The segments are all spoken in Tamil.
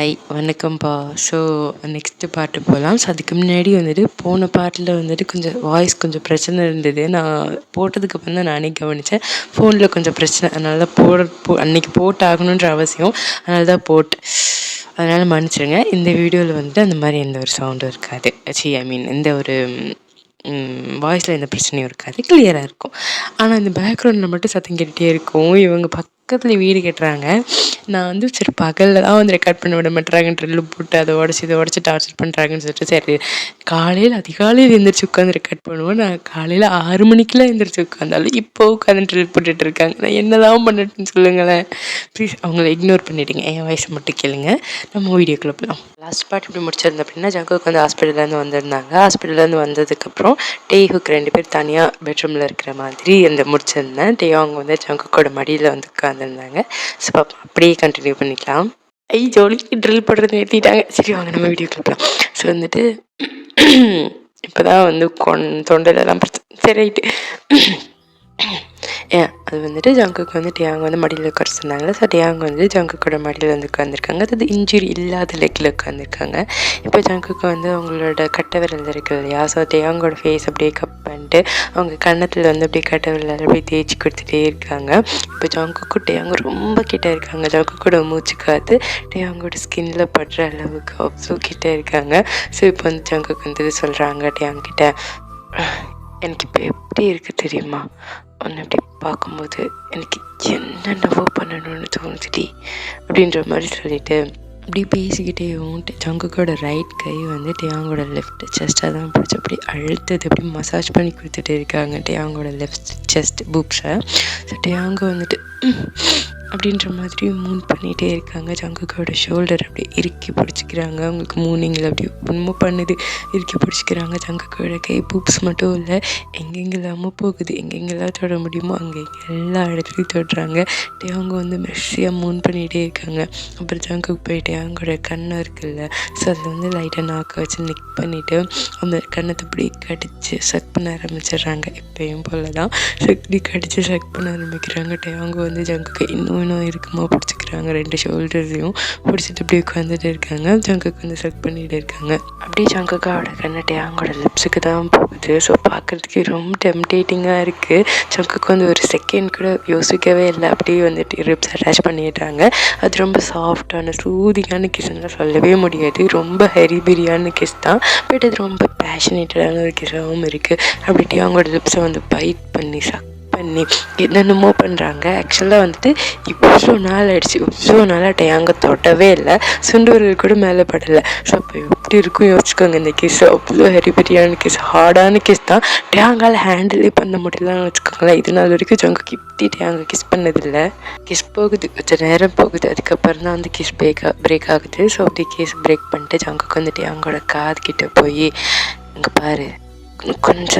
ஹாய் வணக்கம்ப்பா. ஸோ நெக்ஸ்ட்டு பாட்டு போகலாம். ஸோ அதுக்கு முன்னாடி வந்துட்டு போன பாட்டில் வந்துட்டு கொஞ்சம் வாய்ஸ் கொஞ்சம் பிரச்சனை இருந்தது. நான் போட்டதுக்கப்புறம் தான் நானே கவனித்தேன். ஃபோனில் கொஞ்சம் பிரச்சனை, அதனால தான் அன்றைக்கி போட்டாகணுன்ற அவசியம், அதனால தான் அதனால் மன்னிச்சிடுங்க. இந்த வீடியோவில் வந்துட்டு அந்த மாதிரி எந்த ஒரு சவுண்டும் இருக்காது. எந்த ஒரு வாய்ஸில் எந்த பிரச்சனையும் இருக்காது, கிளியராக இருக்கும். ஆனால் இந்த பேக்ரவுண்டில் மட்டும் சத்தம் கேட்டுகிட்டே இருக்கும். இவங்க பக்கத்தில் வீடு கட்டுறாங்க. நான் வந்து சரி பகலில் தான் வந்து ரெக்கார்ட் பண்ண விட மாட்டேறாங்க, ட்ரில்லு போட்டு அதை உடச்சி இதை உடச்சி டார்ச்சர் பண்ணுறாங்கன்னு சொல்லிட்டு சரி அதிகாலையில் எழுந்திரிச்சு உட்காந்து ரெக்கார்ட் பண்ணுவோம். நான் காலையில் 6 மணிக்கெலாம் எழுந்திரிச்சு உட்காந்தாலும் இப்போ உட்காந்து ட்ரில் போட்டுட்டு இருக்காங்க. நான் என்னதான் பண்ணட்டுன்னு சொல்லுங்களேன் ப்ளீஸ். அவங்கள இக்னோர் பண்ணிவிடுங்க, என் வயசை மட்டும் கேளுங்க. நம்ம வீடியோக்குள்ளே போகலாம். லாஸ்ட் பார்ட் இப்படி முடிச்சிருந்தேன் அப்படின்னா, ஜங்குக்கு வந்து ஹாஸ்பிட்டல்லேருந்து வந்திருந்தாங்க. ஹாஸ்பிட்டல்லேருந்து வந்ததுக்கப்புறம் டேஹுக்கு 2 பேர் தனியாக பெட்ரூமில் இருக்கிற மாதிரி முடிச்சிருந்தேன். அவங்க வந்து ஜங்குக்கோட மடியில் வந்து உட்காந்துருந்தாங்க. ஸோ அப்படியே கண்டினியூ பண்ணிக்கலாம். ஜோலிக்கு ட்ரில் போடுறது நிறுத்திட்டாங்க. சரி வாங்க நம்ம வீடியோக்குள்ளே போகலாம். ஸோ வந்துட்டு இப்போ தான் வந்து தொண்டையிலலாம் பிரச்சனை. சரி ரைட்டு. அது வந்துட்டு ஜங்குக்கு வந்து டியாங் வந்து மடியில் உட்காந்துருந்தாங்களே. ஸோ டியாங் வந்து ஜங்குக்கோட மடியில் வந்து உட்காந்துருக்காங்க. அது இன்ஜுரி இல்லாத லெக்கில் உட்காந்துருக்காங்க. இப்போ ஜங்குக்கு வந்து அவங்களோட கட்டை விரல் இருக்குது இல்லையா, ஸோ டியாங்கோட ஃபேஸ் அப்படியே கப் பண்ணிட்டு அவங்க கன்னத்தில் வந்து அப்படியே கட்டை விரல் அப்படியே தேய்ச்சி கொடுத்துட்டே இருக்காங்க. இப்போ ஜங்குக்கு டியாங்க ரொம்ப கிட்டே இருக்காங்க. ஜங்குக்கோட மூச்சு காற்று டியாங்கோட ஸ்கின்ல படுற அளவுக்கு அவ்வளோ கிட்டே இருக்காங்க. ஸோ இப்போ வந்து ஜங்குக்கு வந்து சொல்கிறாங்க டியாங்கிட்ட, எனக்கு இப்போ எப்படி இருக்குது தெரியுமா, ஒன்று அப்படி பார்க்கும்போது எனக்கு என்னென்னவோ பண்ணணும்னு தோணுச்சுடி அப்படின்ற மாதிரி சொல்லிட்டு அப்படி பேசிக்கிட்டேவும் ஜங்குக்கோட ரைட் கை வந்து டியாங்கோட லெஃப்ட் செஸ்ட்டாக தான் பிடிச்சி அப்படி அழுத்தது அப்படி மசாஜ் பண்ணி கொடுத்துட்டு இருக்காங்க டியாங்கோட லெஃப்ட் செஸ்ட் பூப்ஸை. ஸோ டியாங்க வந்துட்டு அப்படின்ற மாதிரி மூன் பண்ணிகிட்டே இருக்காங்க. ஜங்குக்கோட ஷோல்டர் அப்படியே இறுக்கி பிடிச்சிக்கிறாங்க. அவங்களுக்கு மூனிங்கில் அப்படி ஒன்றும் பண்ணுது, இறுக்கி பிடிச்சிக்கிறாங்க. ஜங்குக்கோட கை பூப்ஸ் மட்டும் இல்லை, எங்கெங்கெல்லாமோ போகுது, எங்கெங்கெல்லாம் தொட முடியுமோ அங்கே எல்லா இடத்துலையும் தொடுறாங்க. அவங்க வந்து மெஸ்ஸியாக மூன் பண்ணிகிட்டே இருக்காங்க. அப்புறம் ஜங்குக்கு போயிட்டு அவங்களோட கண்ணை இருக்குல்ல, ஸோ அதில் வந்து லைட்டாக நாக்கை வச்சு நிக் பண்ணிவிட்டு அந்த கண்ணத்தை இப்படி கடித்து சக் பண்ண ஆரம்பிச்சிடுறாங்க. இப்போயும் போல தான் இப்படி கடித்து சக் பண்ண ஆரம்பிக்கிறாங்க. அவங்க வந்து ஜங்குக்கு இன்னும் இருக்குமா பிடிச்சிக்கிறாங்க. 2 ஷோல்டர்ஸையும் பிடிச்சிட்டு அப்படியே உட்காந்துட்டு இருக்காங்க. ஜங்குக்கு வந்து சக் பண்ணிகிட்டு இருக்காங்க. அப்படியே ஜங்குக்கோட கண்ணட்டே அவங்களோட லிப்ஸுக்கு தான் போகுது. ஸோ பார்க்குறதுக்கு ரொம்ப டெம்டேட்டிங்காக இருக்குது. ஜங்குக்கு வந்து ஒரு செகண்ட் கூட யோசிக்கவே இல்லை, அப்படியே வந்துட்டு லிப்ஸ் அட்டாச் பண்ணிடுறாங்க. அது ரொம்ப சாஃப்டான சூதிங்கான கிஸ்லாம் சொல்லவே முடியாது, ரொம்ப ஹெரிபிரியான கிஸ் தான். பட் அது ரொம்ப பேஷனேட்டடான ஒரு கிஸ்ஸாகவும் இருக்குது. அப்படியே அவங்களோட லிப்ஸை வந்து பைட் பண்ணி சக் பண்ணி என்னென்னமோ பண்ணுறாங்க. ஆக்சுவலாக வந்துட்டு இவ்வளோ நாள் ஆகிடுச்சு, இவ்வளோ நாளாக டியாங்க தொடவே இல்லை, சுண்டுவர்கள் கூட மேலே படலை. ஸோ அப்போ எப்படி இருக்கும் யோசிச்சுக்கோங்க. இந்த கிஸ் அவ்வளோ ஹெரிபெரியான கிஸ், ஹார்டான கிஸ் தான். டியாங்கால் ஹேண்டிலே பண்ண முடியலன்னு வச்சுக்கோங்களேன். இது நாள் வரைக்கும் ஜங்குக்கு இப்படி டியாங்க கிஸ் பண்ணதில்லை. கிஸ் போகுது, கொஞ்சம் நேரம் போகுது, அதுக்கப்புறம் தான் வந்து கிஸ் பிரேக் ஆகுது. ஸோ அப்படி கிஸ் பிரேக் பண்ணிட்டு ஜங்குக்கு வந்து டியாங்கோட காதுகிட்ட போய், இங்கே பாரு, கொஞ்ச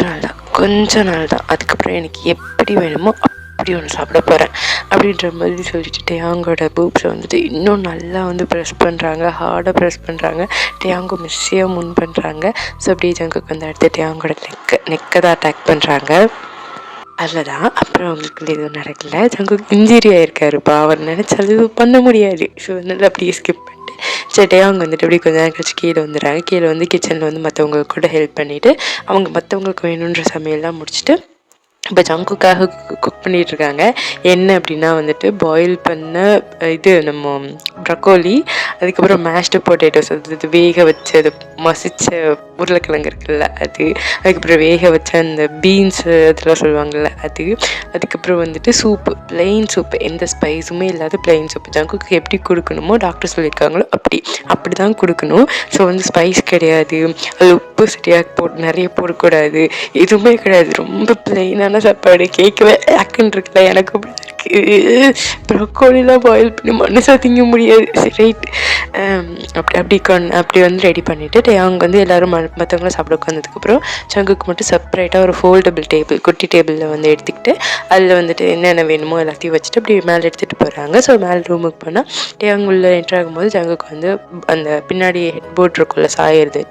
நாள் தான், அதுக்கப்புறம் எனக்கு எப்படி வேணுமோ அப்படி ஒன்று சாப்பிட போகிறேன் அப்படின்ற மாதிரி சொல்லிட்டு டியாங்கோட பூப்ஸை வந்துட்டு இன்னும் நல்லா வந்து ப்ரெஸ் பண்ணுறாங்க, ஹார்டாக ப்ரெஸ் பண்ணுறாங்க. டியாங்கோ மெஸ்ஸியாக முன் பண்ணுறாங்க. ஸோ அப்படியே ஜங்குக்கு வந்து அடுத்து டியாங்கோட நெக்கை தான் அட்டாக் பண்ணுறாங்க. அதில் தான் அப்புறம் அவங்களுக்கு எதுவும் நடக்கலை. ஜங்குக்கு இன்ஜுரி ஆகிருக்காருப்பா, அவர் நினச்சாலும் இது பண்ண முடியாது. ஸோ அதனால் அப்படியே ஸ்கிப் பண்ணிட்டு சரி அவங்க வந்துட்டு அப்படியே கொஞ்சம் நேரம் கழிச்சு கீழே வந்துடுறாங்க. கீழே வந்து கிச்சனில் வந்து மற்றவங்களுக்கு கூட ஹெல்ப் பண்ணிவிட்டு அவங்க மற்றவங்களுக்கு வேணுன்ற சமையல்லாம் முடிச்சுட்டு இப்போ ஜங்குக்காக குக் பண்ணிகிட்ருக்காங்க. என்ன அப்படின்னா வந்துட்டு பாயில் பண்ண நம்ம ப்ரக்கோலி, அதுக்கப்புறம் மேஷ்டு பொட்டேட்டோஸ், அது வேக வச்சு அது மசிச்ச உருளைக்கிழங்கு இருக்குல்ல அது, அதுக்கப்புறம் வேக வச்ச அந்த பீன்ஸு அதெல்லாம் சொல்லுவாங்கள்ல அது, அதுக்கப்புறம் வந்துட்டு சூப்பு, பிளெயின் சூப்பு, எந்த ஸ்பைஸுமே இல்லாத பிளெயின் சூப்பு. ஜங்குக்கு எப்படி கொடுக்கணுமோ டாக்டர் சொல்லியிருக்காங்களோ அப்படி தான் கொடுக்கணும். ஸோ வந்து ஸ்பைஸ் கிடையாது, அது உப்பு சரியாக நிறைய போடக்கூடாது, எதுவுமே கிடையாது, ரொம்ப பிளெயினான சாப்பாடு. கேட்கவே ஆக்குன்னு இருக்குல்ல, எனக்கு அப்படி இருக்குது. ப்ரொக்கோலிலாம் பாயில் பண்ணி மனுஷாக திங்க முடியாது. சரி ரைட். அப்படி வந்து ரெடி பண்ணிவிட்டு அவங்க வந்து எல்லோரும் மற்றவங்களும் சாப்பிட உட்காந்ததுக்கப்புறம் ஜங்குக்கு மட்டும் செப்பரேட்டாக ஒரு ஃபோல்டபுள் டேபிள், குட்டி டேபிளில் வந்து எடுத்துக்கிட்டு அதில் வந்துட்டு என்னென்ன வேணுமோ எல்லாத்தையும் வச்சுட்டு அப்படி மேலே எடுத்துகிட்டு போகிறாங்க. ஸோ மேலே ரூமுக்கு போனால் அவங்க உள்ள என்ட்ரு ஆகும்போது ஜங்குக்கு வந்து அந்த பின்னாடி ஹெட் போர்ட் இருக்குள்ள சாயிறது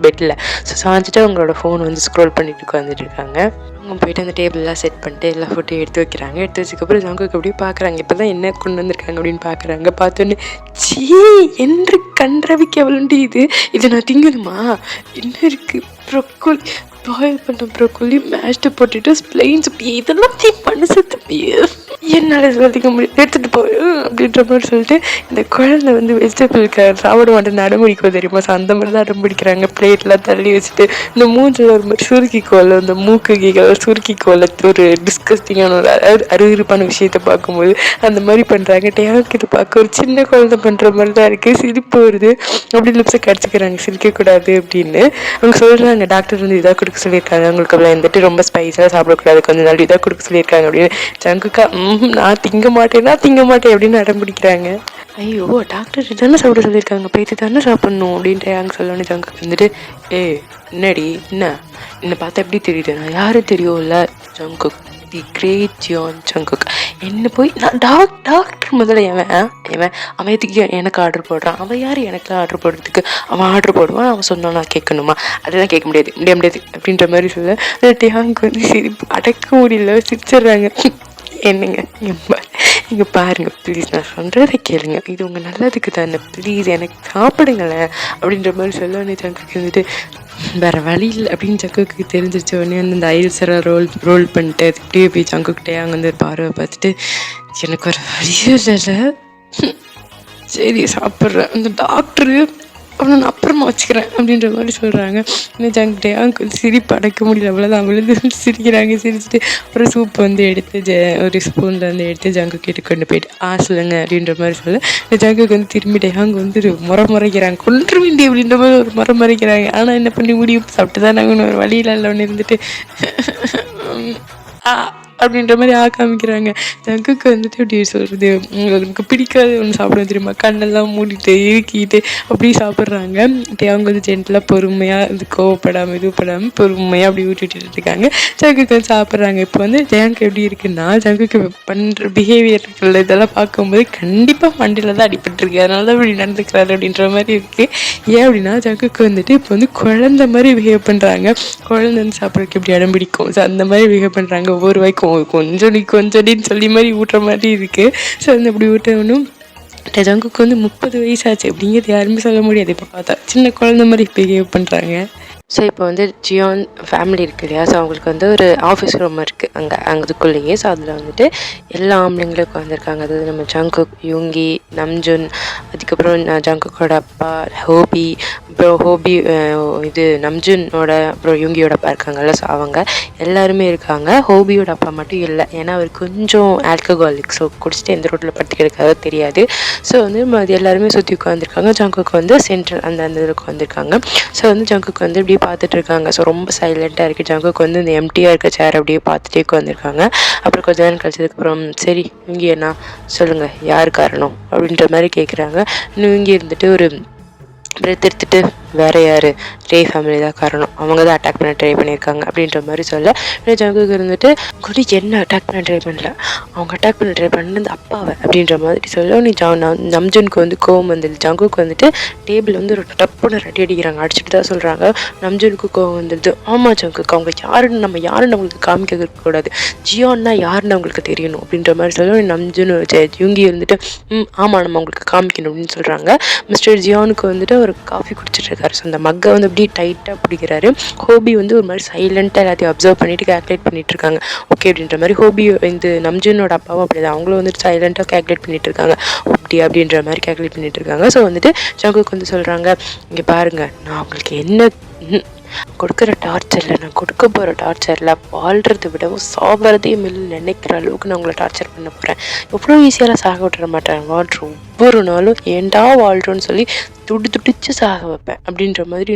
பெட்டில். ஸோ சாஞ்சிட்டு அவங்களோட ஃபோன் வந்து ஸ்க்ரோல் பண்ணிட்டு உட்காந்துட்டு இருக்காங்க. அவங்க போயிட்டு அந்த டேபிள்லாம் செட் பண்ணிட்டு எல்லா ஃபோட்டோயும் எடுத்து வைக்கிறாங்க. எடுத்து வச்சதுக்கப்புறம் ஜங்குக்கு அப்படியே பார்க்குறாங்க. இப்போ தான் என்ன கொண்டு வந்திருக்காங்க அப்படின்னு பார்க்குறாங்க. பார்த்தோன்னே சீ என்று கன்றவிக்க அவளுண்டு இது நான் திங்கணுமா? என்ன இருக்குது? ப்ரொக்கோலி, பாயில் பண்ண ப்ரொக்கோலி, மேஷ்டு பொட்டேட்டோஸ், பிளைன்ஸ், இதெல்லாம் மனுஷத்து என்னால் சொல்லிக்க முடியும், எடுத்துகிட்டு போ அப்படின்ற மாதிரி சொல்லிட்டு இந்த குழந்தை வந்து வெஜிடபிளுக்கு சாப்பிட மாட்டேன் அடம்பிடிக்கும் தெரியுமா? ஸோ அந்த மாதிரி தான் அடம்பிடிக்கிறாங்க. பிளேட்லாம் தள்ளி வச்சுட்டு இந்த மூஞ்சில் ஒரு மாதிரி சுருக்கிக்கோலை, அந்த மூக்கு கீழே சுருக்கிக்கோலை, ஒரு டிஸ்கஸ்டிங்கான ஒரு அருவருப்பான விஷயத்தை பார்க்கும்போது அந்த மாதிரி பண்ணுறாங்க. டேக்கு இது பார்க்க ஒரு சின்ன குழந்தை பண்ணுற மாதிரி தான் இருக்குது. சிரிப்பு வருது. அப்படி லிப்ஸை கடிச்சிக்கிறாங்க சிரிக்கக்கூடாது அப்படின்னு. அவங்க சொல்கிறாங்க டாக்டர் வந்து இதாக கொடுக்க சொல்லியிருக்காங்க, அவங்களுக்கு அவ்வளோ வந்துட்டு ரொம்ப ஸ்பைஸாக சாப்பிடக்கூடாது, கொஞ்சம் நாள் இதாக கொடுக்க சொல்லியிருக்காங்க அப்படின்னு. ஜங்குக்கா நான் திங்க மாட்டேன் அப்படின்னு அடம் பிடிக்கிறாங்க. ஐயோ டாக்டர் இதுதானே சாப்பிட சொல்லியிருக்காங்க, இப்போ இது தானே சாப்பிட்ணும் அப்படின்ட்டு அங்கே சொல்லணும். ஜங்குக்கு வந்துட்டு என்னடி என்ன பார்த்தா எப்படி தெரியுது, நான் யாரும் தெரியும்ல ஜங்குக், தி கிரேட் ஜியான் ஜங்குக். என்ன போய் நான் டாக்டர் முதல்ல அவன் எதுக்கு எனக்கு ஆர்டர் போடுறான்? அவன் யார் எனக்கு ஆர்டர் போடுறதுக்கு? அவன் ஆர்டர் போடுவான், அவன் சொன்னா நான் கேட்கணுமா? அதெல்லாம் கேட்க முடியாது அப்படின்ற மாதிரி சொல்ல டேங்க் வந்து சிரிப்பு அடக்க முடியல, சிரிச்சிடுறாங்க. என்னங்க இங்கே பாருங்கள் ப்ளீஸ், நான் சொல்கிறத கேளுங்க, இது உங்கள் நல்லதுக்கு தானே, ப்ளீஸ் எனக்கு சாப்பிடுங்களேன் அப்படின்ற மாதிரி சொல்ல ஜங்குக்கு வந்துட்டு வேறு வழி இல்லை அப்படின்னு ஜங்குக்கு தெரிஞ்சிருச்ச உடனே வந்து அந்த ஐல்சரை ரோல் பண்ணிட்டு அது இப்படியே போய் ஜங்குக்கிட்டே அங்கே வந்து பார்வை பார்த்துட்டு எனக்கு ஒரு வழியும் இல்லைல்ல, சரி சாப்பிட்றேன், அந்த டாக்டரு அவனை நான் அப்புறமா வச்சுக்கிறேன் அப்படின்ற மாதிரி சொல்கிறாங்க. இன்னும் ஜங்குக்கிட்டே அங்கே சிரிப்பு அடக்க முடியல, அவ்வளோதான் விழுந்து சிரிக்கிறாங்க. சிரிச்சுட்டு ஒரு சூப் வந்து எடுத்து ஒரு ஸ்பூனில் வந்து எடுத்து ஜங்கு கிட்ட கொண்டு போயிட்டு சொல்லுங்க அப்படின்ற மாதிரி சொல்ல இந்த ஜங்குக்கு வந்து திரும்பிட்டே அங்கே வந்து முறைக்கிறாங்க, கொன்று வேண்டி அப்படின்ற மாதிரி ஒரு முறைக்கிறாங்க. ஆனால் என்ன பண்ணி முடியும், சாப்பிட்டு தான் நாங்கள் ஒரு வழியில் இல்லை ஒன்று இருந்துட்டு அப்படின்ற மாதிரி காமிக்கிறாங்க. ஜங்குக்கு வந்துட்டு எப்படி சொல்கிறது, உங்களுக்கு பிடிக்காது ஒன்று சாப்பிடுவோம் தெரியுமா, கண்ணெல்லாம் மூடிட்டு இறுக்கிட்டு அப்படி சாப்பிட்றாங்க. அப்படியே அவங்க வந்து ஜென்டலாக பொறுமையாக இது கோவப்படாமல் இதுப்படாமல் பொறுமையாக அப்படி ஊட்டிட்டு இருக்காங்க. ஜங்குக்கு வந்து சாப்பிட்றாங்க. இப்போ வந்து ஜங்கு எப்படி இருக்குன்னா, ஜங்குக்கு பண்ணுற பிஹேவியர்கள் இதெல்லாம் பார்க்கும்போது கண்டிப்பாக மண்டியில் தான் அடிபட்டுருக்கு, அதனால தான் இப்படி நடந்துக்கிறாரு அப்படின்ற மாதிரி இருக்குது. ஏன் அப்படின்னா ஜங்குக்கு வந்துட்டு இப்போ வந்து குழந்த மாதிரி பிஹேவ் பண்ணுறாங்க. குழந்தை வந்து சாப்பிட்றதுக்கு எப்படி இடம் பிடிக்கும், ஸோ அந்த மாதிரி பிஹேவ் பண்ணுறாங்க. ஒவ்வொரு வாய்க்கும் கொஞ்சடின்னு சொல்லி மாதிரி ஊட்டுற மாதிரி இருக்குது. ஸோ வந்து இப்படி ஊட்டணும். ஜங்குக்கு வந்து 30 வயசாச்சு அப்படிங்கிறது யாருமே சொல்ல முடியாது. இப்போ பார்த்தா சின்ன குழந்தை மாதிரி பிஹேவ் பண்ணுறாங்க. ஸோ இப்போ வந்து ஜியான் ஃபேமிலி இருக்குது இல்லையா, ஸோ அவங்களுக்கு வந்து ஒரு ஆஃபீஸ் ரூம் இருக்குது அதுக்குள்ளேயே. ஸோ அதில் வந்துட்டு எல்லா ஆம்பளைங்களும் உட்காந்துருக்காங்க. அதாவது நம்ம ஜங்குக், யுங்கி, நம்ஜுன், அதுக்கப்புறம் ஜங்குக்கோட அப்பா ஹோபி, அப்புறம் ஹோபி இது நம்ஜுனோட அப்புறம் யுங்கியோட அப்பா இருக்காங்கல்ல, ஸோ அவங்க எல்லாருமே இருக்காங்க. ஹோபியோட அப்பா மட்டும் இல்லை, ஏன்னா அவர் கொஞ்சம் ஆல்கஹாலிக், ஸோ குடிச்சிட்டு எந்த ரோட்டில் படுத்துக்கிறதுக்காக தெரியாது. ஸோ வந்து அது எல்லாருமே சுற்றி உட்காந்துருக்காங்க. ஜங்குக்கு வந்து சென்ட்ரல் அந்த இதில் உட்காந்துருக்காங்க. ஸோ வந்து ஜங்குக்கு வந்து இப்படி பார்த்துட்டு இருக்காங்க. ஸோ ரொம்ப சைலண்ட்டாக இருக்குது. ஜங்குக்கு வந்து இந்த எம்டியாக இருக்க சேர் அப்படியே பார்த்துட்டே உட்காந்துருக்காங்க. அப்புறம் கொஞ்ச நேரம் கழிச்சதுக்கப்புறம் சரி இங்கே என்ன சொல்லுங்கள், யார் காரணம் அப்படின்ற மாதிரி கேட்குறாங்க. இன்னும் இங்கே இருந்துட்டு ஒரு பிரெத் எடுத்துட்டு வேறு யார், ரே ஃபேமிலி தான் காரணம், அவங்க தான் அட்டாக் பண்ண ட்ரை பண்ணியிருக்காங்க அப்படின்ற மாதிரி சொல்ல ஜங்குக்கு இருந்துட்டு குடி என்ன அட்டாக் பண்ண ட்ரை பண்ணல, அவங்க அட்டாக் பண்ண ட்ரை பண்ணது அப்பாவை அப்படின்ற மாதிரி சொல்ல நீ நம்ஜுனுக்கு வந்து கோவம் வந்துடுது. ஜங்குக்கு வந்துட்டு டேபிள் வந்து ஒரு டப்புன்னு ரெட்டி அடிக்கிறாங்க, அடிச்சுட்டு தான் சொல்கிறாங்க. நம்ஜுனுக்கு கோவம் வந்துடுது. ஆமாம் ஜங்குக்கு அவங்க யாருன்னு நம்மளுக்கு காமிக்க கூடாது, ஜியான்னா யாருன்னு அவங்களுக்கு தெரியணும் அப்படின்ற மாதிரி சொல்ல நம்ஜுன் யுங்கி இருந்துட்டு ஆமாம் நம்ம அவங்களுக்கு காமிக்கணும் அப்படின்னு சொல்கிறாங்க. மிஸ்டர் ஜியானுக்கு வந்துட்டு ஒரு காஃபி குடிச்சிட்டு இருக்காரு. ஸோ அந்த மக்கை வந்து அப்படியே டைட்டாக பிடிக்கிறாரு. ஹோபி வந்து ஒரு மாதிரி சைலண்ட்டாக எல்லாத்தையும் அப்சர்வ் பண்ணிட்டு கேல்குலேட் பண்ணிட்டு இருக்காங்க. ஓகே அப்படின்ற மாதிரி ஹோபி இந்த நம்ஜுனோட அப்பாவும் அப்படிதான், அவங்களும் வந்துட்டு சைலண்ட்டாக கேல்குலேட் பண்ணிட்டு இருக்காங்க. அப்படின்ற மாதிரி கேல்குலேட் பண்ணிட்டு இருக்காங்க. ஸோ வந்துட்டு ஜங்குக்கு வந்து சொல்கிறாங்க, இங்கே பாருங்க நான் அவங்களுக்கு என்ன கொடுக்குற டார்ச்சரில், நான் கொடுக்க போகிற டார்ச்சரில் வாழ்கிறத விடவும் சாகிறதையும் இல்லை நினைக்கிற அளவுக்கு நான் உங்களை டார்ச்சர் பண்ண போகிறேன். எவ்வளோ ஈஸியாலாம் சாக விட்டுற மாட்டேன், வாழ்கிறோம் ஒவ்வொரு நாளும் ஏண்டா வாழ்கிறோன்னு சொல்லி துடிச்சு சாக வைப்பேன் அப்படின்ற மாதிரி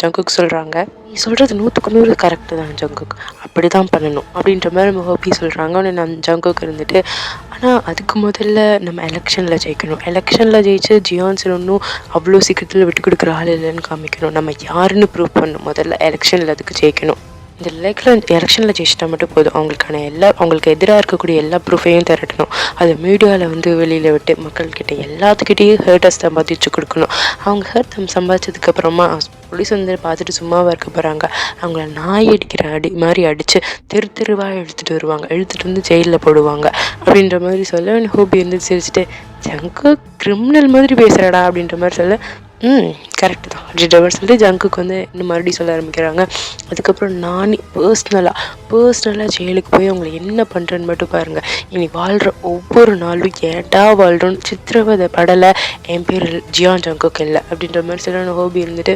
ஜங்குக்கு சொல்கிறாங்க. நீ சொல்கிறது 100க்கு 100 கரெக்டு தான் ஜங்குக், அப்படி தான் பண்ணணும் அப்படின்ற மாதிரி ஹோபி சொல்கிறாங்க. உடனே ஜங்குக்கு இருந்துட்டு ஆனால் அதுக்கு முதல்ல நம்ம எலெக்ஷனில் ஜெயிக்கணும், எலெக்ஷனில் ஜெயிச்சு ஜியான்ஸ் ஒன்றும் அவ்வளோ சீக்கிரத்தில் விட்டு கொடுக்குற ஆள் இல்லைன்னு காமிக்கணும், நம்ம யாருன்னு ப்ரூவ் பண்ணணும், முதல்ல எலெக்ஷனில் அதுக்கு ஜெயிக்கணும். இந்த எலெக்ஷனில் ஜெயிச்சிட்டா மட்டும் போதும், அவங்களுக்கு எதிராக இருக்கக்கூடிய எல்லா ப்ரூஃபையும் திரட்டணும். அதை மீடியாவில் வந்து வெளியில் விட்டு மக்கள்கிட்ட எல்லாத்துக்கிட்டேயும் ஹேர்ட்டை சம்பாதிச்சு கொடுக்கணும். அவங்க ஹேர்ட் சம்பாதிச்சதுக்கப்புறமா போலீஸ் வந்து பார்த்துட்டு சும்மாவாக இருக்க போகிறாங்க. அவங்கள நாய் அடிக்கிற மாதிரி அடித்து தெருவாக இழுத்துட்டு வந்து ஜெயிலில் போடுவாங்க அப்படின்ற மாதிரி சொல்ல ஹோபி வந்து சிரிச்சுட்டு ஜங்கு கிரிமினல் மாதிரி பேசுகிறடா அப்படின்ற மாதிரி சொல்ல கரெக்டு தான் அப்படின்ற மாதிரி சொல்லிட்டு ஜங்குக்கு வந்து இன்னும் மறுபடியும் சொல்ல ஆரம்பிக்கிறாங்க. அதுக்கப்புறம் நானே பர்சனலாக ஜெயிலுக்கு போய் அவங்களை என்ன பண்ணுறேன்னு மட்டும் பாருங்கள். இனி வாழ்கிற ஒவ்வொரு நாளும் ஏட்டா வாழ்கிறோன்னு சித்திரவதை படலை. என் பேர் ஜியான் ஜங்குக் இல்லை அப்படின்ற மாதிரி சொல்ல ஹோபி இருந்துட்டு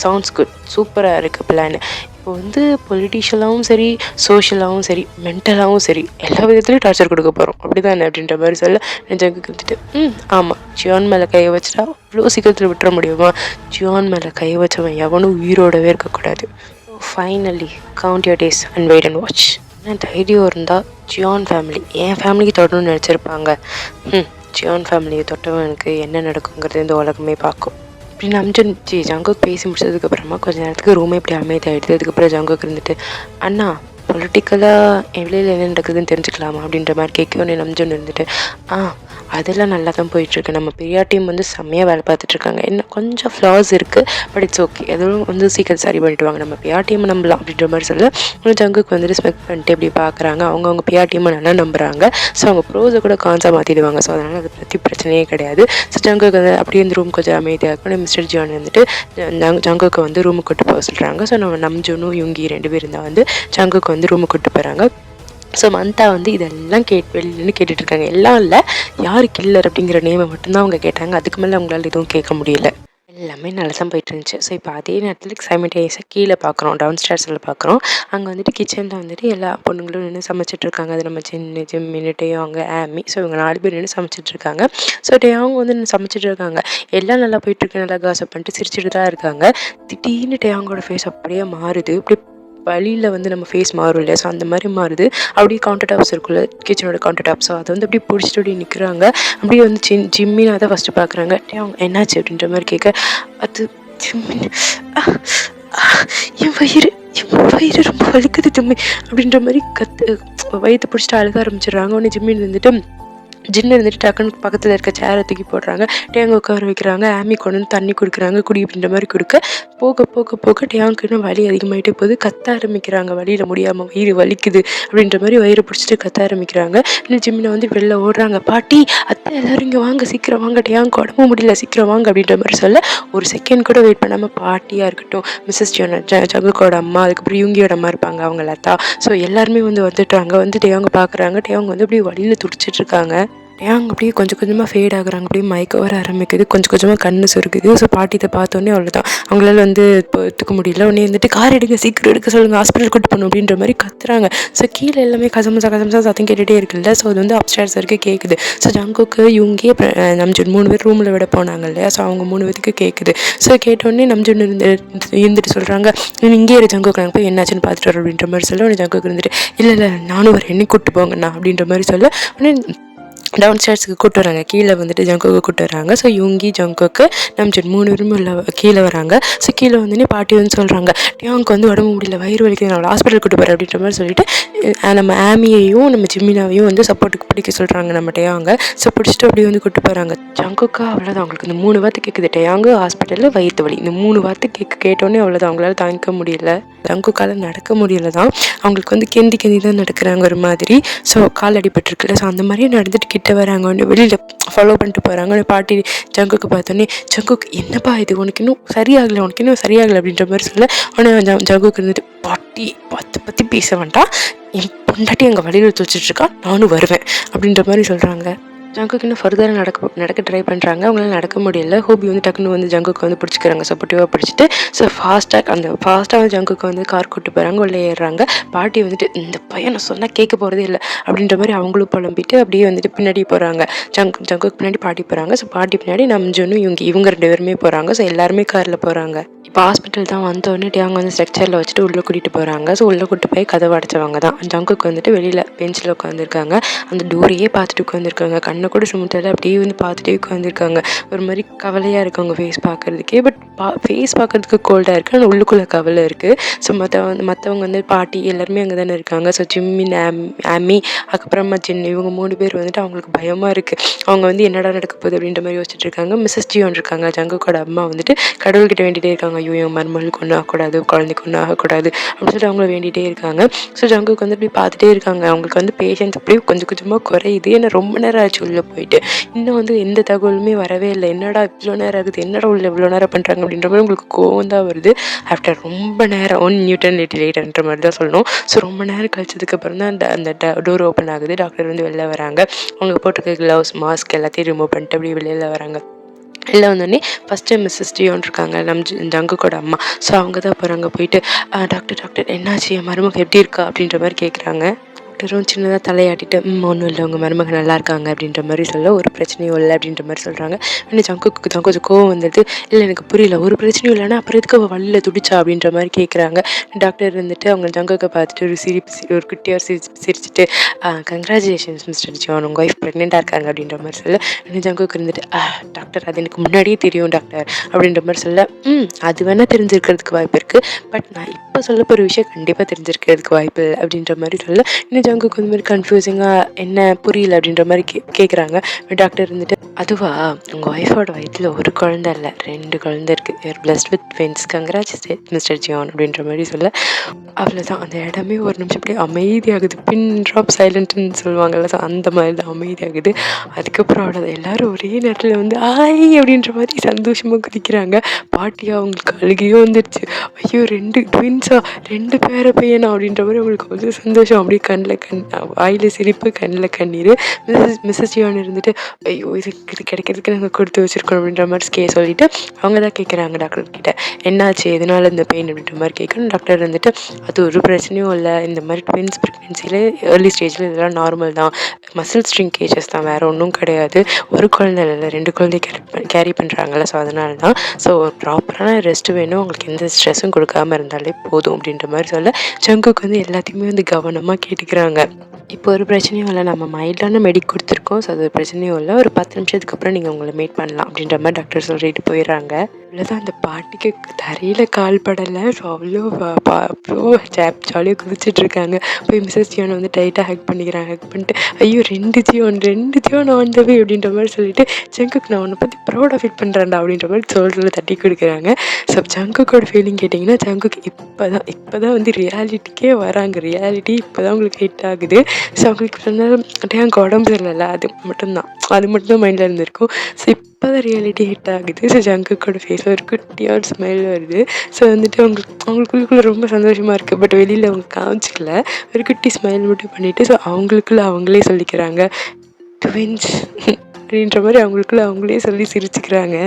சவுண்ட்ஸ் குட், சூப்பராக இருக்குது பிளான். இப்போ வந்து பொலிட்டிஷியலாகவும் சரி, சோஷியலாகவும் சரி, மென்டலாகவும் சரி, எல்லா விதத்துலையும் டார்ச்சர் கொடுக்க போகிறோம் அப்படி தானே அப்படின்ற மாதிரி சொல்ல ஜங்குக்கு வந்துட்டு ஆமாம், ஜியான் மேலே கையை வச்சுட்டா அவ்வளோ சீக்கிரத்தில் விட்டுற முடியுமா? ஜியான் மேலே கையை வச்சவன் எவனும் உயிரோடவே இருக்கக்கூடாது. Finally count your days and wait and watch. ஏன்னா தைரியம் இருந்தால் ஜியான் ஃபேமிலி என் ஃபேமிலிக்கு தொடணும்னு நினச்சிருப்பாங்க. ஜியான் ஃபேமிலியை தொட்டவனுக்கு என்ன நடக்குங்கிறது இந்த உலகமே பார்க்கும் அப்படின்னு அம்ஜன் ஜங்குக் பேசி முடிச்சதுக்கப்புறமா கொஞ்சம் நேரத்துக்கு ரூமே இப்படி அமைதியாகிடுது. அதுக்கப்புறம் ஜங்குக் இருந்துட்டு அண்ணா பொலிட்டிக்கலாக எவ்வளோ என்ன நடக்குதுன்னு தெரிஞ்சுக்கலாமா அப்படின்ற மாதிரி கேட்க நம்ஜன் இருந்துட்டு அதெல்லாம் நல்லா தான் போயிட்டுருக்கு. நம்ம பெரியா டீம் வந்து செம்மையாக வேலை பார்த்துட்ருக்காங்க. இன்னும் கொஞ்சம் ஃப்ளாஸ் இருக்குது, பட் இட்ஸ் ஓகே, எதுவும் வந்து சீக்கிரம் சரி பண்ணிவிடுவாங்க. நம்ம பெரியா டீமை நம்பலாம் அப்படின்ற மாதிரி சொல்ல ஜங்குக்கு வந்து ரெஸ்பெக்ட் பண்ணிட்டு இப்படி பார்க்குறாங்க. அவங்க பெரியா டீமை நல்லா நம்புகிறாங்க. ஸோ அவங்க ப்ரோஸை கூட கான்ஸாக மாற்றிடுவாங்க. ஸோ அதனால் அதை பற்றி பிரச்சனையே கிடையாது. ஸோ ஜங்குக்கு வந்து அப்படியே இந்த ரூம் கொஞ்சம் அமைதியாக இருக்கணும். மிஸ்டர் ஜியான் வந்துட்டு ஜங்குக்கு வந்து ரூமுக்கு கூட்டு போக சொல்கிறாங்க. ஸோ நம்ம நம்ஜனும் யுங்கி 2 பேர் இருந்தால் வந்து ஜங்குக்கு வந்து ரூமுக்கு கூட்டு போகிறாங்க. ஸோ மந்தா வந்து இதெல்லாம் வெளியிலன்னு கேட்டுட்ருக்காங்க. எல்லாம் இல்லை, யார் கில்லர் அப்படிங்கிற நேமை மட்டும்தான் அவங்க கேட்டாங்க. அதுக்கு மேலே அவங்களால எதுவும் கேட்க முடியல. எல்லாமே நல்லா தான் போயிட்டு இருந்துச்சு. ஸோ இப்போ அதே நேரத்தில் சைமல்டேனியஸாக கீழே பார்க்குறோம், டவுன் ஸ்டேர்ஸில் பார்க்குறோம். அங்கே வந்துட்டு கிச்சனில் வந்துட்டு எல்லா பொண்ணுங்களும் நின்று சமைச்சிட்ருக்காங்க. அது நம்ம ஜிம்மின்னு அவங்க ஆமி, ஸோ இவங்க 4 பேர் நின்று சமைச்சிட்ருக்காங்க. ஸோ அவங்க வந்து சமைச்சிட்டு இருக்காங்க. எல்லாம் நல்லா போயிட்டுருக்கு, நல்லா காசப் பண்ணிட்டு சிரிச்சுட்டு தான் இருக்காங்க. திடீர்னு அவங்களோட ஃபேஸ் அப்படியே மாறுது. இப்படி வழியில் வந்து நம்ம ஃபேஸ் மாறும் இல்லையா, ஸோ அந்த மாதிரி மாறுது. அப்படியே கவுண்டர் டாப்ஸ் இருக்குல்ல, கிச்சனோட கவுண்டர் டாப், ஸோ அதை வந்து அப்படியே பிடிச்சிட்டு அப்படியே நிற்கிறாங்க. அப்படியே வந்து ஜிம்மினாக தான் ஃபஸ்ட்டு பார்க்குறாங்க. அவங்க என்னாச்சு அப்படின்ற மாதிரி கேட்க அது ஜிம்மின்னு என் வயிறு ரொம்ப வலிக்குது ஜிம்மி அப்படின்ற மாதிரி வயிற்று பிடிச்சிட்டு அழுக ஆரம்பிச்சிடுறாங்க. உடனே ஜிம்மின்னு இருந்துட்டு டக்குன்னு பக்கத்தில் இருக்க சேரை தூக்கி போடுறாங்க. டேங்க உட்கார வைக்கிறாங்க. ஆமி கொண்டு வந்து தண்ணி கொடுக்குறாங்க, குடி அப்படின்ற மாதிரி கொடுக்க போக டேங்க்கு இன்னும் வலி அதிகமாகிட்டே போகுது. கத்த ஆரம்பிக்கிறாங்க. வலியில் முடியாமல் வயிறு வலிக்குது அப்படின்ற மாதிரி வயிறு பிடிச்சிட்டு கத்த ஆரம்பிக்கிறாங்க. இன்னும் ஜிம்மில் வந்து வெளில ஓடுறாங்க. பாட்டி, அத்தை, எல்லோரும் இங்கே வாங்க, சீக்கிரம் வாங்க, டேங்க்கு உடம்பு முடியல, சீக்கிரம் வாங்க அப்படின்ற மாதிரி சொல்ல ஒரு செகண்ட் கூட வெயிட் பண்ணாமல் பாட்டியாக இருக்கட்டும், மிஸ்ஸஸ் ஜங்குக்கோட அம்மா, அதுக்கப்புறம் யுங்கியோட அம்மா இருப்பாங்க, அவங்க லதா, ஸோ எல்லாருமே வந்துட்டாங்க. வந்து டேங்க பார்க்குறாங்க. டேங்க வந்து அப்படியே வழியில் துடிச்சிட்டு இருக்காங்க. டேங்க அப்படியே கொஞ்சம் கொஞ்சமாக ஃபேட் ஆகுறாங்க. அப்படியே மயக்க வர ஆரம்பிக்குது. கொஞ்சம் கொஞ்சமாக கண்ணு சொருக்குது. ஸோ பாட்டியை பார்த்தோன்னே அவ்வளோதான், அவங்களால வந்து ஒத்துக்க முடியல. உடனே வந்துட்டு கார் எடுக்க, சீக்கிரம் எடுக்க சொல்லுங்கள், ஹாஸ்பிட்டல் கூட்டு போகணும் அப்படின்ற மாதிரி கத்துறாங்க. ஸோ கீழே எல்லாமே கசமசா சத்தம் கேட்டுகிட்டே இருக்குல்ல, ஸோ அது வந்து அப்ஸ்டேர்ஸ் வரைக்கும் கேட்குது. ஸோ ஜங்குக்கு யுங்கி நம்ஜுன் 3 பேர் ரூமில் விட போனாங்க இல்லையா, ஸோ அவங்க 3 பேருக்கு கேட்குது. ஸோ கேட்டோடனே நம்ஜுன் இருந்துட்டு சொல்கிறாங்க, இங்கே இரு ஜங்குக்கு, நாங்கள் போய் என்னாச்சுன்னு பார்த்துட்டு வரோம் அப்படின்ற மாதிரி சொல்ல உடனே ஜங்குக்கு இருந்துட்டு இல்லை நானும் வரேன், என்னை கூப்பிட்டு போங்கண்ணா அப்படின்ற மாதிரி சொல்ல உடனே டவுன் ஸ்டேர்ஸுக்கு கூப்பிட்டு வராங்க. கீழே வந்துட்டு ஜங்குக்கு கூப்பிட்டு வராங்க. ஸோ யுங்கி ஜங்குக்கு நம்ஜன் 3 பேரும் கீழே வராங்க. ஸோ கீழே வந்துன்னு பாட்டி வந்து சொல்கிறாங்க, டேங்க்கு வந்து உடம்பு முடியல, வயிறு வலிக்குது, நான் ஹாஸ்பிட்டல் கூப்பிட்டு போகிறேன் அப்படின்ற மாதிரி சொல்லிட்டு நம்ம ஆமியையும் நம்ம ஜிம்மினாவையும் வந்து சப்போர்ட்டுக்கு பிடிக்க சொல்கிறாங்க நம்ம டேயாங்க. ஸோ பிடிச்சிட்டு அப்படியே வந்து கூப்பிட்டு போகிறாங்க. ஜங்குக்கா அவ்வளோதான், அவங்களுக்கு இந்த 3 வார்த்தை கேட்குது, டேயாங்கு ஹாஸ்பிட்டலில் வயிற்று வலி, இந்த 3 வார்த்தை கேட்டோன்னே அவ்வளோதான், அவங்களால தாங்கிக்க முடியல. ஜங்குக்கால நடக்க முடியல தான், அவங்களுக்கு வந்து கெந்தி தான் நடக்கிறாங்க ஒரு மாதிரி. ஸோ கால் அடிபட்டுருக்குல்ல, ஸோ அந்த மாதிரியே நடந்துட்டு கிட்ட வராங்க. ஒன்று வெளியில் ஃபாலோ பண்ணிட்டு போகிறாங்க. பாட்டி ஜங்குக்கு பார்த்தோன்னே, ஜங்குக்கு என்னப்பா இது, உனக்கு இன்னும் சரியாகலை அப்படின்ற மாதிரி சொல்ல உடனே ஜங்குக்கு இருந்துட்டு, பாட்டி பற்றி பேச வேண்டாம், என் பொண்டாட்டி எங்கள் வழியில் துவச்சிட்ருக்கா, நானும் வருவேன் அப்படின்ற மாதிரி சொல்கிறாங்க. ஜங்குக்கு இன்னும் ஃபர்தராக நடக்க ட்ரை பண்ணுறாங்க. அவங்களால நடக்க முடியல. ஹோபி வந்து டக்குன்னு வந்து ஜங்குக்கு வந்து பிடிச்சிக்கிறாங்க, சப்போர்ட்டிவாக பிடிச்சிட்டு. ஸோ ஃபாஸ்ட்டாக வந்து ஜங்குக்கு வந்து கார் கூட்டு போகிறாங்க, உள்ளே ஏறுறாங்க. பாட்டி வந்துட்டு, இந்த பையன் நான் சொன்னால் கேட்க போகிறதே இல்லை அப்படின்ற மாதிரி அவங்களும் புலம்பிட்டு அப்படியே வந்துட்டு பின்னாடி போகிறாங்க. ஜங்குக்கு பின்னாடி பாட்டி போகிறாங்க. ஸோ பாட்டி பின்னாடி நம்ஜனும் இவங்க 2 பேருமே போகிறாங்க. ஸோ எல்லாருமே காரில் போகிறாங்க. இப்போ ஹாஸ்பிட்டல் தான் வந்தோடனே அவங்க வந்து ஸ்ட்ரக்சரில் வச்சுட்டு உள்ளே கூட்டிகிட்டு போகிறாங்க. ஸோ உள்ளே கூட்டு போய் கதவை அடைச்சவங்க தான் ஜங்குக்கு வந்துட்டு வெளியில் பெஞ்சில் உட்காந்துருக்காங்க. அந்த டோரையே பார்த்துட்டு உட்காந்துருக்காங்க. கண்ணு பண்ண கூட சுமத்தால அப்படியே வந்து பார்த்துட்டே உட்காந்துருக்காங்க. ஒரு மாதிரி கவலையாக இருக்குது அவங்க ஃபேஸ் பார்க்குறதுக்கே. பட் ஃபேஸ் பார்க்குறதுக்கு கோல்டாக இருக்குது, ஆனால் உள்ளுக்குள்ளே கவலை இருக்குது. ஸோ மற்றவங்க வந்து பாட்டி எல்லாருமே அங்கே தானே இருக்காங்க. ஸோ ஜிம்மின் ஆமி அதுக்கப்புறமா ஜென் இவங்க 3 பேர் வந்துட்டு அவங்களுக்கு பயமாக இருக்குது. அவங்க வந்து என்னடா நடக்க போகுது அப்படின்ற மாதிரி யோசிச்சுட்டு இருக்காங்க. மிஸ்ஸஸ் ஜியோன் இருக்காங்க, ஜங்குக்கோட அம்மா வந்துட்டு கடவுள்கிட்ட வேண்டிகிட்டே இருக்காங்க. ஐயோ என் மருமகளுக்கு ஒன்றும் ஆகக்கூடாது, குழந்தைக்கு ஒன்றும் ஆகக்கூடாது அப்படின்னு சொல்லிட்டு அவங்கள வேண்டிகிட்டே இருக்காங்க. ஸோ ஜங்குக்கு வந்து இப்படி பார்த்துட்டே இருக்காங்க. அவங்களுக்கு வந்து பேஷன்ஸ் அப்படியே கொஞ்சம் கொஞ்சமாக குறையுது. ஏன்னா ரொம்ப நேரம் ஆச்சு உள்ளே போயிட்டு. இன்னும் வந்து எந்த தகவலுமே வரவே இல்லை. என்னடா இவ்வளோ நேரம் ஆகுது, என்னடா உள்ள இவ்வளோ நேரம் பண்ணுறாங்க அப்படின்ற மாதிரி உங்களுக்கு கோவம் தான் வருது. ஆஃப்டர் ரொம்ப நேரம் 1 நியூட்டன் லேட்டர்ன்ற மாதிரி தான் சொல்லணும். ஸோ ரொம்ப நேரம் கழிச்சதுக்கப்புறம் தான் அந்த டோர் ஓப்பன் ஆகுது. டாக்டர் வந்து வெளில வராங்க. அவங்க போட்டிருக்க க்ளவுஸ் மாஸ்க் எல்லாத்தையும் ரிமூவ் பண்ணிட்டு அப்படியே வெளியில் வராங்க. வெளில வந்தோடனே ஃபஸ்ட்டு மிஸ்ஸஸ் ஜியோன் இருக்காங்க, ஜங்குக்கோட அம்மா. ஸோ அவங்க தான் போகிறாங்க. போயிட்டு டாக்டர் டாக்டர் என்னாச்சு, என் மருமக எப்படி இருக்கா அப்படின்ற மாதிரி கேட்குறாங்க. டாக்டரும் சின்னதாக தலையாட்டிட்டு ஒன்றும் இல்லை, உங்கள் மருமக நல்லா இருக்காங்க அப்படின்ற மாதிரி சொல்ல, ஒரு பிரச்சனையும் இல்லை அப்படின்ற மாதிரி சொல்கிறாங்க. இன்னும் ஜங்குக்கு தான் கொஞ்சம் கோவம் வந்துடுது. இல்லை எனக்கு புரியல, ஒரு பிரச்சனையும் இல்லைன்னா அப்புறம் எதுக்கு அவள் வழியில் துடிச்சா அப்படின்ற மாதிரி கேட்குறாங்க. டாக்டர் இருந்துட்டு அவங்க ஜங்குக்கை பார்த்துட்டு ஒரு குட்டியாக சிரிச்சுட்டு கங்க்ராச்சுலேஷன்ஸ் மிஸ்டர் ஜியோன், உங்கள் ஒய்ஃப் ப்ரெக்னெண்ட்டாக இருக்காங்க அப்படின்ற மாதிரி சொல்ல, இன்னும் ஜங்குக்கு இருந்துட்டு டாக்டர் அது எனக்கு முன்னாடியே தெரியும் டாக்டர் அப்படின்ற மாதிரி சொல்ல, அது வேணால் தெரிஞ்சிருக்கிறதுக்கு வாய்ப்பு இருக்குது, பட் நான் இப்போ சொல்ல போகிற விஷயம் கண்டிப்பாக தெரிஞ்சிருக்கிறதுக்கு வாய்ப்பு இல்லை அப்படின்ற மாதிரி சொல்ல, இன்னும் ஜங்குக்கு வந்து மாதிரி கன்ஃபியூசிங்காக என்ன புரியல அப்படின்ற மாதிரி கேட்குறாங்க. டாக்டர் இருந்துட்டு அதுவா உங்கள் ஒய்ஃபோட வயிற்றில் ஒரு குழந்தை இல்லை 2 குழந்தை இருக்குது, you're blessed with twins, congrats mister Jeon அப்படின்ற மாதிரி சொல்ல, அவ்வளோதான். அந்த இடமே ஒரு நிமிஷம் அப்படியே அமைதியாகுது. பின் ட்ராப் சைலண்ட்னு சொல்லுவாங்கல்ல, ஸோ அந்த மாதிரி தான் அமைதியாகுது. அதுக்கப்புறம் அவ்வளோதான், எல்லோரும் ஒரே நேரத்தில் வந்து ஆய் அப்படின்ற மாதிரி சந்தோஷமாக குதிக்கிறாங்க. பாட்டி அவங்களுக்கு அழுகையும் வந்துடுச்சு. ஐயோ 2 ட்வின்ஸா, 2 பேர பையனா அப்படின்ற மாதிரி அவங்களுக்கு வந்து சந்தோஷம். அப்படியே கண்ணில் வாயில் சிரிப்பு, கண்ணில் கண்ணீர். மிஸ்ஸஸ் ஜியோன் இருந்துட்டு ஐயோ இது கிடைக்கிறதுக்கு நாங்கள் கொடுத்து வச்சுருக்கோம் அப்படின்ற மாதிரி சொல்லிவிட்டு அவங்க தான் கேட்குறாங்க டாக்டர்கிட்ட, என்னாச்சு எதனால இந்த பெயின் அப்படின்ற மாதிரி கேட்கணும். டாக்டர் இருந்துட்டு அது ஒரு பிரச்சனையும் இல்லை, இந்த மாதிரி ட்வின்ஸ் ப்ரெக்னென்சியில் ஏர்லி ஸ்டேஜில் இதெல்லாம் நார்மல் தான், மசில் ஸ்ட்ரிங்கேஜஸ் தான், வேறு ஒன்றும் கிடையாது, ஒரு குழந்தை இல்லை 2 குழந்தை கேரி பண்ணுறாங்கல்ல, ஸோ அதனால தான். ஸோ ப்ராப்பரான ரெஸ்ட் வேணும், உங்களுக்கு எந்த ஸ்ட்ரெஸ்ஸும் கொடுக்காமல் இருந்தாலே போதும் அப்படின்ற மாதிரி சொல்ல, ஜங்குக்கு வந்து எல்லாத்தையுமே வந்து கவனமாக கேட்டுக்கிறாங்க. இப்போ ஒரு பிரச்சனையும் இல்லை, நம்ம மைல்டான மெடிக் கொடுத்துருக்கோம், ஸோ அது ஒரு பிரச்சனையும் இல்லை, ஒரு 10 நிமிஷத்துக்கு அப்புறம் நீங்கள் உங்களை மீட் பண்ணலாம் அப்படின்ற மாதிரி டாக்டர் சொல்லிட்டு போயிடுறாங்க. அவ்வளோதான், அந்த பாட்டிக்கு தரையில் கால் படலை. ஸோ அவ்வளோ ஜாலியாக குதிச்சிட்ருக்காங்க. போய் மிஸ்ஸஸ் ஜியோனை வந்து டைட்டாக ஹக் பண்ணிக்கிறாங்க. ஹக் பண்ணிட்டு ஐயோ 2 ஜியோன் ஆன் த வே அப்படின்ற மாதிரி சொல்லிட்டு, ஜங்குக்கு நான் உன்னை பற்றி ப்ரௌடாக ஃபீல் பண்ணுறேன்டா அப்படின்ற மாதிரி சொல்கிறத தட்டி கொடுக்குறாங்க. ஸோ ஜங்குக்கோட ஃபீலிங் கேட்டிங்கன்னா, ஜங்குக்கு இப்போ தான் வந்து ரியாலிட்டிக்கே வராங்க. ரியாலிட்டி இப்போ தான் உங்களுக்கு ஹிட் ஆகுது. ஸோ அவங்களுக்கு சொன்னாலும் எனக்கு உடம்பு சரியில்லை, அது மட்டும்தான் மைண்டில் இருந்திருக்கும். ஸோ இப்போ தான் ரியாலிட்டி ஹிட் ஆகுது. ஸோ ஜங்குக்கோட ஃபேஸில் ஒரு குட்டியாக ஒரு ஸ்மைல் வருது. ஸோ வந்துட்டு அவங்களுக்குள்ளே ரொம்ப சந்தோஷமாக இருக்குது. பட் வெளியில் அவங்க காமிச்சிக்கல, ஒரு குட்டி ஸ்மைல் மட்டும் பண்ணிவிட்டு ஸோ அவங்களுக்குள்ள அவங்களே சொல்லிக்கிறாங்க ட்வின்ஸ் அப்படின்ற மாதிரி அவங்களே சொல்லி சிரிச்சுக்கிறாங்க.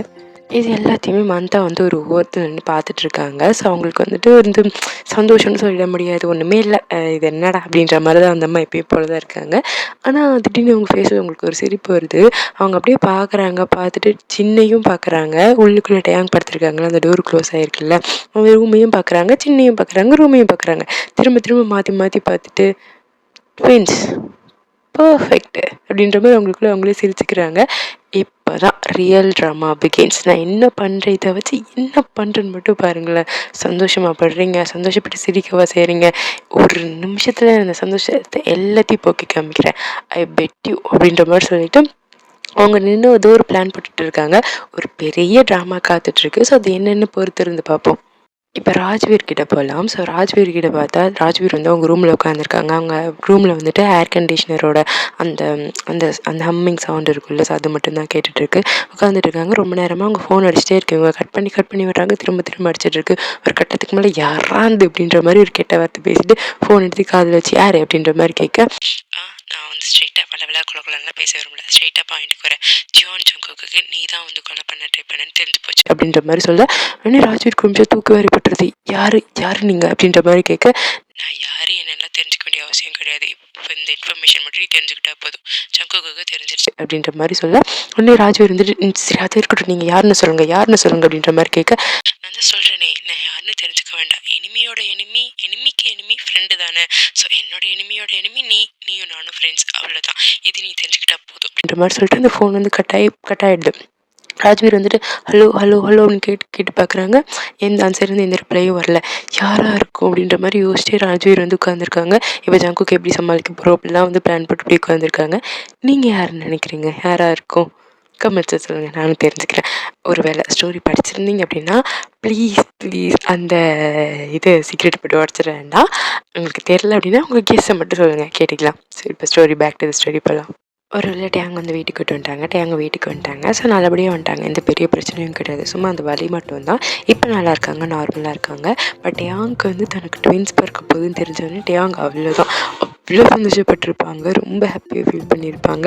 இது எல்லாத்தையுமே மந்தா வந்து ஒரு ஓரத்தில் நின்று பார்த்துட்ருக்காங்க. ஸோ அவங்களுக்கு வந்துட்டு வந்து சந்தோஷம்னு சொல்லிட முடியாது, ஒன்றுமே இல்லை, இது என்னடா அப்படின்ற மாதிரி தான் அந்த அம்மா எப்பயும் போல தான் இருக்காங்க. ஆனால் திடீர்னு அவங்க ஃபேஸில் அவங்களுக்கு ஒரு சிரிப்பு வருது. அவங்க அப்படியே பார்க்குறாங்க, பார்த்துட்டு சின்னையும் பார்க்குறாங்க, உள்ளுக்குள்ளே டேங்க் படுத்துருக்காங்களா, அந்த டோர் க்ளோஸ் ஆகிருக்குல்ல, அவங்க ரூமையும் பார்க்குறாங்க, சின்னையும் பார்க்குறாங்க, ரூமையும் பார்க்குறாங்க. திரும்ப மாற்றி பார்த்துட்டு ட்வின்ஸ் பர்ஃபெக்ட் அப்படின்ற மாதிரி அவங்களே சிரிச்சுக்கிறாங்க. இப்போ தான் ரியல் ட்ராமா பிகின்ஸ். நான் என்ன பண்ணுறேன், இதை வச்சு என்ன பண்ணுறேன்னு மட்டும் பாருங்களேன். சந்தோஷமாக படுறீங்க, சந்தோஷப்பட்டு சிரிக்கவா செய்கிறீங்க, ஒரு நிமிஷத்தில் அந்த சந்தோஷத்தை எல்லாத்தையும் போக்கி காமிக்கிறேன், ஐ பெட் யூ அப்படின்ற மாதிரி சொல்லிட்டு அவங்க நின்று ஏதோ ஒரு பிளான் போட்டுட்டு இருக்காங்க. ஒரு பெரிய ட்ராமா காத்துட்ருக்கு. ஸோ அது என்னென்னு பொறுத்து இருந்து பார்ப்போம். இப்போ ராஜ்வீர் கிட்ட போகலாம். ஸோ ராஜ்வீர் கிட்ட பார்த்தா, ராஜ்வீர் வந்து அவங்க ரூமில் உட்காந்துருக்காங்க. அவங்க ரூமில் வந்துட்டு ஏர் கண்டிஷ்னரோட அந்த அந்த அந்த ஹம்மிங் சவுண்ட் இருக்குல்ல, ஸோ அது மட்டும்தான் கேட்டுட்ருக்கு. உட்காந்துட்டு இருக்காங்க. ரொம்ப நேரமாக அவங்க ஃபோன் அடிச்சுட்டே இருக்கு. இவங்க கட் பண்ணி விடுறாங்க, திரும்ப அடிச்சிட்ருக்கு. ஒரு கட்டத்துக்கு மேலே யாராந்து அப்படின்ற மாதிரி ஒரு கெட்ட வார்த்தை பேசிட்டு ஃபோன் எடுத்து காதில் வச்சு யார் அப்படின்ற மாதிரி கேட்க, நான் வந்து ஸ்ட்ரெயிட்டாக குலகுலலாம் பேச விரும்பல, ஸ்ட்ரெயிட்டாக பாயிண்ட்டுக்கு வரேன், ஜியோன் ஜங்குக்கு நீ தான் வந்து கொலை பண்ண ட்ரை பண்ணன்னு தெரிஞ்சு போச்சு அப்படின்ற மாதிரி சொல்ல, உடனே ராஜ்வீர் கொஞ்சம் தூக்கு வாரி போட்டுருது. யாரு நீங்கள் அப்படின்ற மாதிரி கேட்க, நான் யாரு என்னெல்லாம் தெரிஞ்சுக்க வேண்டிய அவசியம் கிடையாது. இப்போ இந்த இன்ஃபர்மேஷன் மட்டும் நீ தெரிஞ்சுக்கிட்டா போதும். ஜங்குக்குக்கு தெரிஞ்சிருச்சு அப்படின்ற மாதிரி சொல்ல உடனே ராஜு இருந்துட்டு சரி அது இருக்கட்டும், நீங்கள் யாருன்னு சொல்லுங்க அப்படின்ற மாதிரி கேட்க, நான் தான் சொல்கிறேனே நான் யாருன்னு தெரிஞ்சுக்க வேண்டாம். எனிமியோட எனிமி எனிமிக்கு எனிமி ஃப்ரெண்டு தானே. ஸோ என்னோட எனிமியோட எனிமி நீயும் நானும் ஃப்ரெண்ட்ஸ், அவ்வளோதான். இது நீ தெரிஞ்சுக்கிட்டா போதும் அப்படின்ற மாதிரி சொல்லிட்டு அந்த ஃபோன் வந்து கட்டாயிடுது. ராஜ்வீர் வந்துட்டு ஹலோ ஹலோ ஹலோ அப்படின்னு கேட்டு பார்க்குறாங்க. எந்த ஆன்சர்லேருந்து எந்த ரிப்ளையும் வரல. யாராக இருக்கும் அப்படின்ற மாதிரி யோசிச்சுட்டு ராஜ்வீர் வந்து உட்காந்துருக்காங்க. இப்போ ஜங்குக்கு எப்படி சமாளிக்க போகிறோம் அப்படிலாம் வந்து பிளான் போட்டு இப்படி உட்காந்துருக்காங்க. நீங்கள் யாருன்னு நினைக்கிறீங்க? யாராக இருக்கும்? கமெண்ட்ஸை சொல்லுங்கள், நானும் தெரிஞ்சுக்கிறேன். ஒரு வேளை ஸ்டோரி படிச்சிருந்தீங்க அப்படின்னா ப்ளீஸ் அந்த இது சீக்ரெட் போட்டு உடச்சிட வேண்டாம். உங்களுக்கு தெரில அப்படின்னா உங்கள் கெஸ்ஸை மட்டும் சொல்லுங்கள், கேட்டுக்கலாம். சரி, இப்போ story back to the story போகலாம். ஒரு வேளை டேங் வந்து வீட்டுக்கு வந்துட்டாங்க. ஸோ நல்லபடியாக வந்துட்டாங்க. எந்த பெரிய பிரச்சனையும் கிடையாது. சும்மா அந்த வலி மட்டும்தான். இப்போ நல்லா இருக்காங்க, நார்மலாக இருக்காங்க. பட் டேங்க்கு வந்து தனக்கு ட்வின்ஸ் பிறக்க போகுதுன்னு தெரிஞ்சோடனே டேங் அவ்வளோதான் அவ்வளோ சந்தோஷப்பட்டிருப்பாங்க. ரொம்ப ஹாப்பியாக ஃபீல் பண்ணியிருப்பாங்க.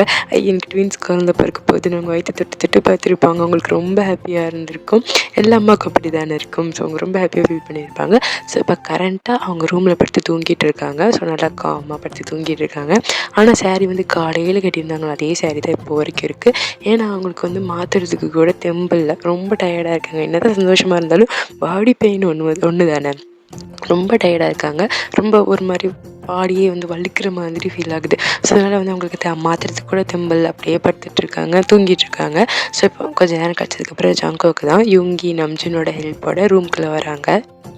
எனக்கு ட்வின்ஸ் குழந்த பிறக்க போகுது, நாங்கள் வயிற்று தொட்டு பார்த்துருப்பாங்க. அவங்களுக்கு ரொம்ப ஹாப்பியாக இருந்திருக்கும். எல்லா அம்மாவுக்கும் அப்படி தானே இருக்கும். ஸோ அவங்க ரொம்ப ஹாப்பியாக ஃபீல் பண்ணியிருப்பாங்க. ஸோ இப்போ கரண்ட்டாக அவங்க ரூமில் படுத்து தூங்கிட்டு இருக்காங்க. ஸோ நல்லா காமாக படுத்து தூங்கிட்டு இருக்காங்க. ஆனால் சாரீ வந்து காலையில் கட்டியிருந்தாங்களோ அதே சாரீ தான் இப்போ வரைக்கும் இருக்குது. ஏன்னா அவங்களுக்கு வந்து மாற்றுறதுக்கு கூட தெம்பில்லை, ரொம்ப டயர்டாக இருக்காங்க. என்ன தான் சந்தோஷமாக இருந்தாலும் பாடி பெயின் ஒன்று தானே. ரொம்ப டயர்டாக இருக்காங்க. ரொம்ப ஒரு மாதிரி பாடியே வந்து வலிக்கிற மாதிரி ஃபீல் ஆகுது. ஸோ அதனால் வந்து அவங்களுக்கு மாற்றுறதுக்கு கூட தெம்பல், அப்படியே படுத்துட்ருக்காங்க, தூங்கிட்டு இருக்காங்க. ஸோ இப்போ கொஞ்சம் நேரம் கழிச்சதுக்கப்புறம் ஜங்குக்கு தான் யுங்கி நம்ஜுனோட ஹெல்ப்போட ரூம்குள்ளே வராங்க.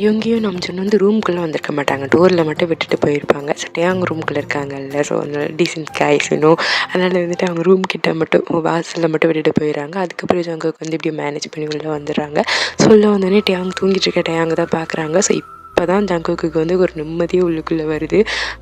யுங்கியும் நம்ஜுன் வந்து ரூம்குள்ளே வந்திருக்க மாட்டாங்க, டோரில் மட்டும் விட்டுட்டு போயிருப்பாங்க. ஸோ அவங்க ரூம்குள்ளே இருக்காங்கல்ல, ஸோ அதனால டீசென்ட் கைஸ் வேணும். அதனால் வந்துட்டு அவங்க ரூம் கிட்ட மட்டும் வாசலில் மட்டும் விட்டுட்டு போயிடறாங்க. அதுக்கப்புறம் ஜங்குக்கு வந்து இப்படி மேனேஜ் பண்ணி உள்ளே வந்துடுறாங்க. ஸோ உள்ளே வந்தோடனே டேங் தூங்கிட்டு இருக்க டேங் தான் பார்க்குறாங்க. ஸோ இப்போ தான் ஜங்குக்கு வந்து ஒரு நிம்மதியாக உள்ளுக்குள்ளே வருது.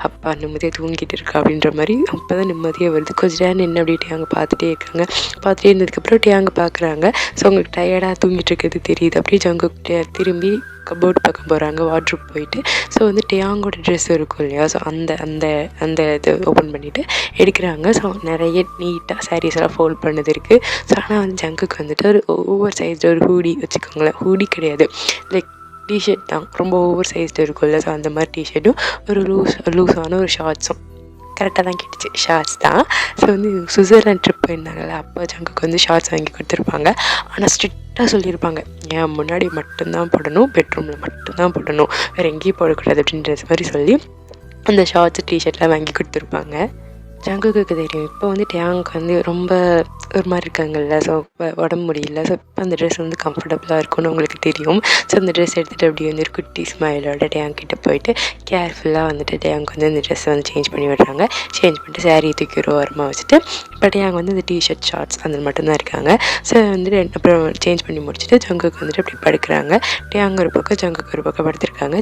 அப்பா நிம்மதியாக தூங்கிட்டு இருக்கா அப்படின்ற மாதிரி அப்போ தான் நிம்மதியாக வருது. கொஞ்சம் நேரம் நின்று அப்படியே டேங்க பார்த்துட்டே இருக்காங்க. பார்த்துட்டே இருந்ததுக்கப்புறம் டேங்க பார்க்குறாங்க. ஸோ அவங்களுக்கு டயர்டாக தூங்கிட்டு இருக்கிறது தெரியுது. அப்படியே ஜங்குக்கு திரும்பி கபோர்டு பக்கம் போகிறாங்க, வாட்ரூப் போயிட்டு. ஸோ வந்து டேங்கோட ட்ரெஸ் இருக்கும் இல்லையா, ஸோ அந்த அந்த அந்த இது ஓப்பன் பண்ணிவிட்டு எடுக்கிறாங்க. ஸோ நிறைய நீட்டாக சாரீஸ் எல்லாம் ஃபோல்ட் பண்ணது இருக்குது. ஸோ ஆனால் வந்து ஜங்குக்கு வந்துட்டு ஒரு ஓவர் சைஸ்டு ஒரு ஹூடி வச்சுக்கோங்களேன், ஹூடி கிடையாது, லைக் டிஷர்ட் தான், ரொம்ப ஓவர் சைஸ்டு இருக்கும்ல. ஸோ அந்த மாதிரி டிஷர்ட்டும் ஒரு லூஸான ஒரு ஷார்ட்ஸும், கரெக்டாக தான் கேட்டுச்சு, ஷார்ட்ஸ் தான். ஸோ வந்து சுவிட்சர்லாண்ட் ட்ரிப் போயிருந்தாங்கல்ல, அப்போ ஜங்குக்கு வந்து ஷார்ட்ஸ் வாங்கி கொடுத்துருப்பாங்க. ஆனால் ஸ்ட்ரிக்டாக சொல்லியிருப்பாங்க, ஏன் முன்னாடி மட்டும்தான் போடணும், பெட்ரூமில் மட்டும்தான் போடணும், வேறு எங்கேயும் போடக்கூடாது அப்படின்ற மாதிரி சொல்லி அந்த ஷார்ட்ஸு டிஷர்ட்லாம் வாங்கி கொடுத்துருப்பாங்க. ஜங்குக்கு தெரியும் இப்போ வந்து டேங்க் வந்து ரொம்ப ஒரு மாதிரி இருக்காங்கல்ல, ஸோ உடம்பு முடியல. ஸோ இப்போ அந்த ட்ரெஸ் வந்து கம்ஃபர்டபுளாக இருக்கும்னு உங்களுக்கு தெரியும். ஸோ அந்த ட்ரெஸ் எடுத்துகிட்டு அப்படி வந்து ஒரு குட்டி ஸ்மைலோட டேங்க் கிட்டே போயிட்டு கேர்ஃபுல்லாக வந்துட்டு டேங்க் வந்து அந்த ட்ரெஸ்ஸை வந்து சேஞ்ச் பண்ணி விடுறாங்க. சேஞ்ச் பண்ணிட்டு சாரீ தூக்கி ஒரு ஓரமாக வச்சுட்டு இப்போ டேங்க் வந்து இந்த டிஷர்ட் ஷார்ட்ஸ் அந்த மட்டும்தான் இருக்காங்க. ஸோ வந்துட்டு அப்புறம் சேஞ்ச் பண்ணி முடிச்சுட்டு ஜங்குக்கு வந்துட்டு அப்படி படுக்கிறாங்க. டேங்க் ஒரு பக்கம், ஜங்குக்கு ஒரு பக்கம் படுத்துருக்காங்க.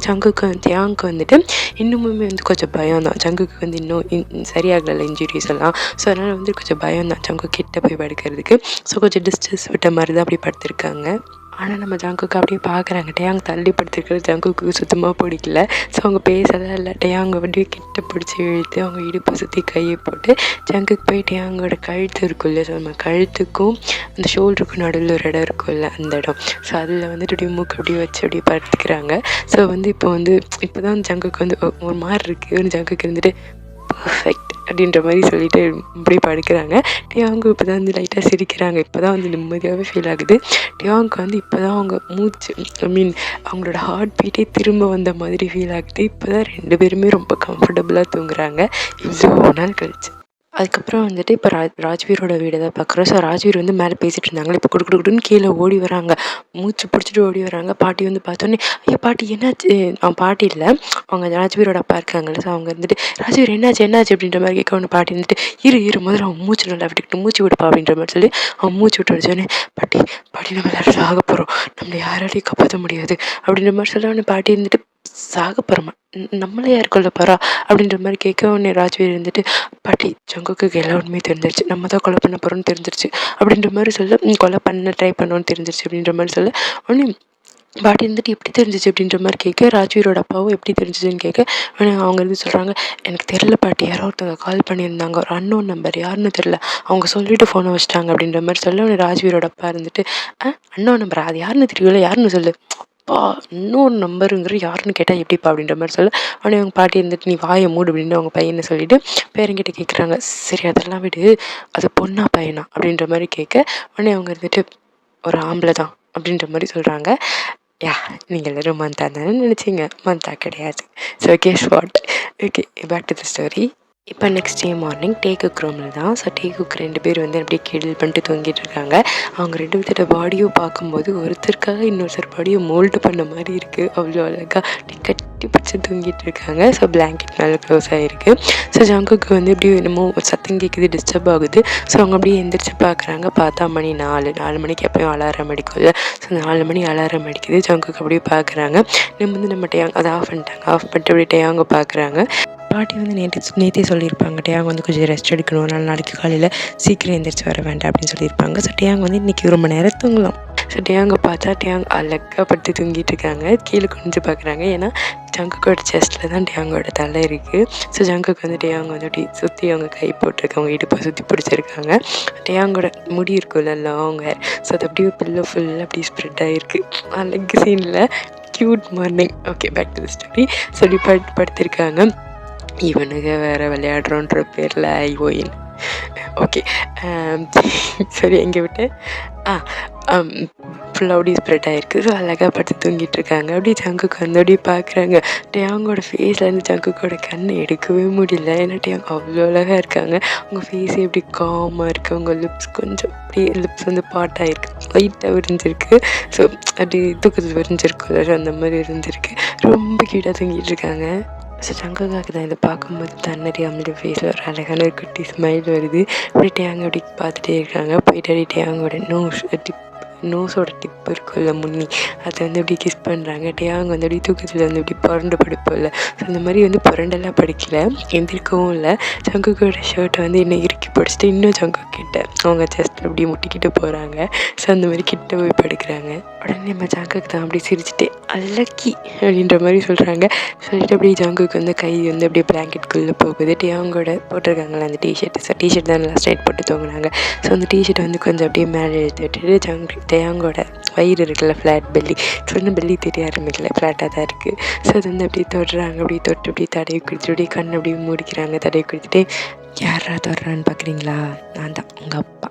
டேங்க் வந்துட்டு இன்னுமுமே வந்து கொஞ்சம் பயம் தான். ஜங்குக்கு வந்து இன்னும் சரியாகலை இன்ஜுரிஸ் எல்லாம். ஸோ அதனால் வந்து கொஞ்சம் பயம் தான் ஜங்கு கிட்ட போய் படுக்கிறதுக்கு. ஸோ கொஞ்சம் டிஸ்டன்ஸ் விட்ட மாதிரி தான் அப்படி படுத்திருக்காங்க. ஆனால் நம்ம ஜங்குக்கு அப்படியே பார்க்குறாங்க, டேயாங் தள்ளி படுத்துருக்கிறது ஜங்குக்கு சுத்தமாக பிடிக்கல. ஸோ அவங்க பேசலாம் இல்லை, டேயாங்க அப்படியே கிட்ட பிடிச்சி இழுத்து அவங்க இடுப்பை சுற்றி கையை போட்டு ஜங்குக்கு போய் டேயாங்கோட கழுத்து இருக்குல்ல, ஸோ நம்ம கழுத்துக்கும் அந்த ஷோல்டருக்கும் நடுவில் ஒரு இடம் இருக்கும்ல, அந்த இடம். ஸோ அதில் வந்துட்டு அப்படியே மூக்கு அப்படியே வச்சு அப்படியே படுத்துக்கிறாங்க. ஸோ வந்து இப்போ தான் ஜங்குக்கு வந்து ஒரு மாதிரி இருக்குது. ஜங்குக்கு இருந்துட்டு பர்ஃபெக்ட் அப்படின்ற மாதிரி சொல்லிட்டு இப்படியே படுக்கிறாங்க. டேயாங்கு இப்போ தான் வந்து லைட்டாக சிரிக்கிறாங்க. இப்போ தான் வந்து நிம்மதியாகவே ஃபீல் ஆகுது. டேயாங்கு வந்து இப்போ தான் அவங்க மூச்சு அவங்களோட ஹார்ட் பீட்டே திரும்ப வந்த மாதிரி ஃபீல் ஆகுது. இப்போ தான் 2 பேருமே ரொம்ப கம்ஃபர்டபுளாக தூங்குறாங்க இவ்வளோ நாள் கழிச்சு. அதுக்கப்புறம் வந்துட்டு இப்போ ராஜ்வீரோட வீடை தான் பார்க்குறோம். ஸோ ராஜ்வீர் வந்து மேலே பேசிகிட்டு இருந்தாங்களே, இப்போ குடுக்குன்னு கீழே ஓடி வராங்க, மூச்சு பிடிச்சிட்டு ஓடி வராங்க. பாட்டி வந்து பார்த்தோன்னே, ஐயோ பாட்டி என்னாச்சு? பாட்டி இல்லை, அவங்க ராஜ்வீரோட அப்பா இருக்காங்கல்ல. ஸோ அவங்க வந்துட்டு ராஜ்வீர் என்னாச்சு அப்படின்ற மாதிரி கேட்க ஒன்று பாட்டி வந்துட்டு இரு முதல்ல அவன் மூச்சு நல்லா விட்டுக்கிட்டு மூச்சு விடுப்பா அப்படின்ற மாதிரி சொல்லி அவன் மூச்சு விட்டு வச்சோடனே பாட்டி நம்ம எல்லாரும் சாக போகிறோம், நம்மளை யாராலையும் காப்பாற்ற முடியாது அப்படின்ற மாதிரி சொல்ல உடனே பாட்டி இருந்துட்டு சாக போகிறோமா, நம்மளே யார் கொல்ல போகிறா அப்படின்ற மாதிரி கேட்க உடனே ராஜ்வீர் இருந்துட்டு பாட்டி ஜங்குக்கு எல்லா உண்மையும் தெரிஞ்சிருச்சு, நம்ம தான் கொலை பண்ண போகிறோம்னு தெரிஞ்சிருச்சு அப்படின்ற மாதிரி சொல்ல, கொலை பண்ண ட்ரை பண்ணோன்னு தெரிஞ்சிருச்சு அப்படின்ற மாதிரி சொல்ல உடனே பாட்டி இருந்துட்டு எப்படி தெரிஞ்சிச்சு அப்படின்ற மாதிரி கேட்க, ராஜ்வீரோட அப்பாவும் எப்படி தெரிஞ்சிச்சுன்னு கேட்க அவங்க இருந்து சொல்கிறாங்க, எனக்கு தெரில பாட்டி, யாரோ ஒருத்தவங்க கால் பண்ணியிருந்தாங்க, ஒரு அன்னோன் நம்பர், யாருன்னு தெரில, அவங்க சொல்லிவிட்டு ஃபோனை வச்சிட்டாங்க அப்படின்ற மாதிரி சொல்ல உடனே ராஜ்வீரோட அப்பா இருந்துட்டு அன்னோன் நம்பரா, அது யாருன்னு தெரியல, யாருன்னு சொல்லு, எப்பா இன்னொரு நம்பருங்கிற யாருன்னு கேட்டால் எப்படிப்பா அப்படின்ற மாதிரி சொல்ல. உடனே அவங்க பாட்டி இருந்துட்டு நீ வாயை மூடு அப்படின்னு அவங்க பையனை சொல்லிட்டு பேரங்கிட்ட கேட்குறாங்க. சரி அதெல்லாம் விடு, அது பொண்ணா பையனா அப்படின்ற மாதிரி கேட்க, உடனே அவங்க இருந்துட்டு ஒரு ஆம்பளை தான் அப்படின்ற மாதிரி சொல்கிறாங்க. யா நீங்கள் எல்லோரும் மந்தா தானே நினச்சிங்க, மந்தா கிடையாது. So guess what. Okay, back to the story. இப்போ next day morning tea cook ரூமில் தான். ஸோ டீ குக் 2 பேர் வந்து அப்படியே கிடில் பண்ணிட்டு தூங்கிட்டு இருக்காங்க. அவங்க 2 பேர்த்தோட பாடியும் பார்க்கும்போது ஒருத்தருக்காக இன்னொருத்தர் பாடியை மோல்டு பண்ண மாதிரி இருக்குது. அவ்வளோ அழகாக அப்படி கட்டி பிடிச்சி தூங்கிட்டு இருக்காங்க. ஸோ பிளாங்கெட் மேலே க்ளோஸ் ஆகிருக்கு. ஸோ ஜங்குக்கு வந்து இப்படி என்னமோ சத்தம் கேட்குது, டிஸ்டர்ப் ஆகுது. ஸோ அவங்க அப்படியே எந்திரிச்சு பார்க்குறாங்க. பார்த்தா மணி 4 மணிக்கு எப்போயும் அலாரம் அடிக்கும்ல. ஸோ 4 மணி அலாரம் அடிக்குது. ஜங்குக்கு அப்படியே பார்க்குறாங்க. நம்ம வந்து நம்ம டேயாங் அதை ஆஃப் பண்ணிட்டாங்க. ஆஃப் பண்ணிட்டு அப்படியே டேயாங்க பார்க்குறாங்க. பாட்டி வந்து நேற்றே சொல்லியிருப்பாங்க டேயாங் வந்து கொஞ்சம் ரெஸ்ட் எடுக்கணும், அதனால் நாளைக்கு காலையில் சீக்கிரம் எந்திரிச்சு வர வேண்டாம் அப்படின்னு சொல்லியிருப்பாங்க. ஸோ டேயாங் வந்து இன்றைக்கி ரொம்ப நேரம் தூங்கலாம். ஸோ டேயாங்க பார்த்தா டேயாங் அழகாக படுத்து தூங்கிட்டு இருக்காங்க. கீழே குனிஞ்சு பார்க்குறாங்க. ஏன்னா ஜங்குக்கோட செஸ்ட்டில் தான் டேயாங்கோட தலை இருக்குது. ஸோ ஜங்குக்கு வந்து டேயாங் வந்து அப்படி சுற்றி அவங்க கை போட்டிருக்காங்க, இடுப்பை சுற்றி பிடிச்சிருக்காங்க. டேயாங்கோட முடி இருக்கும்ல லாங் ஹேர், ஸோ அது அப்படியே பில்லோ ஃபுல்லாக அப்படி ஸ்ப்ரெட் ஆகிருக்கு. அழகு சீனில் cute morning. Okay, back to the story. சொல்லி படுத்திருக்காங்க. இவனுங்க வேறு விளையாடுறோன்ற பேரில் ஐஓயின். ஓகே, சரி எங்கே விட்டு ஃபுல்லாக அப்படி ஸ்ப்ரெட் ஆகிருக்கு. ஸோ அழகாக படுத்து தூங்கிட்டு இருக்காங்க. அப்படியே ஜங்குக்கு வந்து அப்படியே பார்க்குறாங்க. டேயாங்கோட ஃபேஸ்லேருந்து ஜங்குக்கோட கண்ணை எடுக்கவே முடியல. ஏன்னா டேயாங் அவ்வளோ அழகாக இருக்காங்க. அவங்க ஃபேஸே எப்படி காமாக இருக்குது. அவங்க லிப்ஸ் கொஞ்சம் அப்படியே லிப்ஸ் வந்து பாட்டாகிருக்கு, லைட்டாக விரிஞ்சிருக்கு. ஸோ அப்படி தூக்கத்தில் விரிஞ்சிருக்குல்ல, ஸோ அந்த மாதிரி இருந்திருக்கு. ரொம்ப கீழாக தூங்கிட்டு இருக்காங்க. ஸோ ஜங்குக்காக்கு தான் இதை பார்க்கும்போது தன்னறி அவங்களுடைய ஃபேஸில் ஒரு அழகான ஒரு குட்டி ஸ்மைல் வருது. அப்படி டேயாங்க அப்படி பார்த்துட்டே இருக்காங்க. போயிட்டு அப்படி டேயாங்கோட நோஸோட டிப் இருக்குல்ல முன்னி, அதை வந்து அப்படி கிஸ் பண்ணுறாங்க. டேயாங் வந்து அப்படி தூக்கத்தில் வந்து இப்படி புரண்டு படுப்போம்ல, ஸோ அந்த மாதிரி வந்து புரண்டெல்லாம் படிக்கல, எந்திரிக்கவும் இல்லை. ஜங்குக்கோட ஷர்ட்டை வந்து இன்னும் இறுக்கி பிடிச்சிட்டு இன்னும் ஜங்கு கிட்ட அவங்க செஸ்ட்டில் அப்படி முட்டிக்கிட்டு போகிறாங்க. ஸோ அந்த மாதிரி கிட்ட போய் படுக்கிறாங்க. உடனே நம்ம ஜங்குக்கு தான் அப்படி சிரிச்சுட்டு அலக்கி அப்படின்ற மாதிரி சொல்கிறாங்க. சொல்லிட்டு அப்படியே ஜங்குக்கு வந்து கை வந்து அப்படியே பிளாங்கெட்குள்ளே போகுது. டேயாங்கோட போட்டிருக்காங்களே அந்த டிஷர்ட், ஸோ டிஷர்ட் தான் நல்லா ஸ்ட்ரைட் போட்டு தூங்கினாங்க. ஸோ அந்த டிஷர்ட்டை வந்து கொஞ்சம் அப்படியே மேலே எடுத்து விட்டுட்டு டேயாங்கோட வயிறு இருக்குல்ல, ஃப்ளாட் பெல்லி, சொன்ன பெல்லி தெரிய ஆரம்பிக்கல, ஃப்ளாட்டாக தான் இருக்குது. ஸோ அது வந்து அப்படியே தொடுறாங்க. அப்படியே தொட்டு அப்படியே தடவி கொடுத்துட்டு அப்படியே கண் அப்படியே மூடிக்கிறாங்க. தடவி கொடுத்துட்டு யாரா தொடுறான்னு பார்க்குறீங்களா, நான் தான் உங்கள் அப்பா,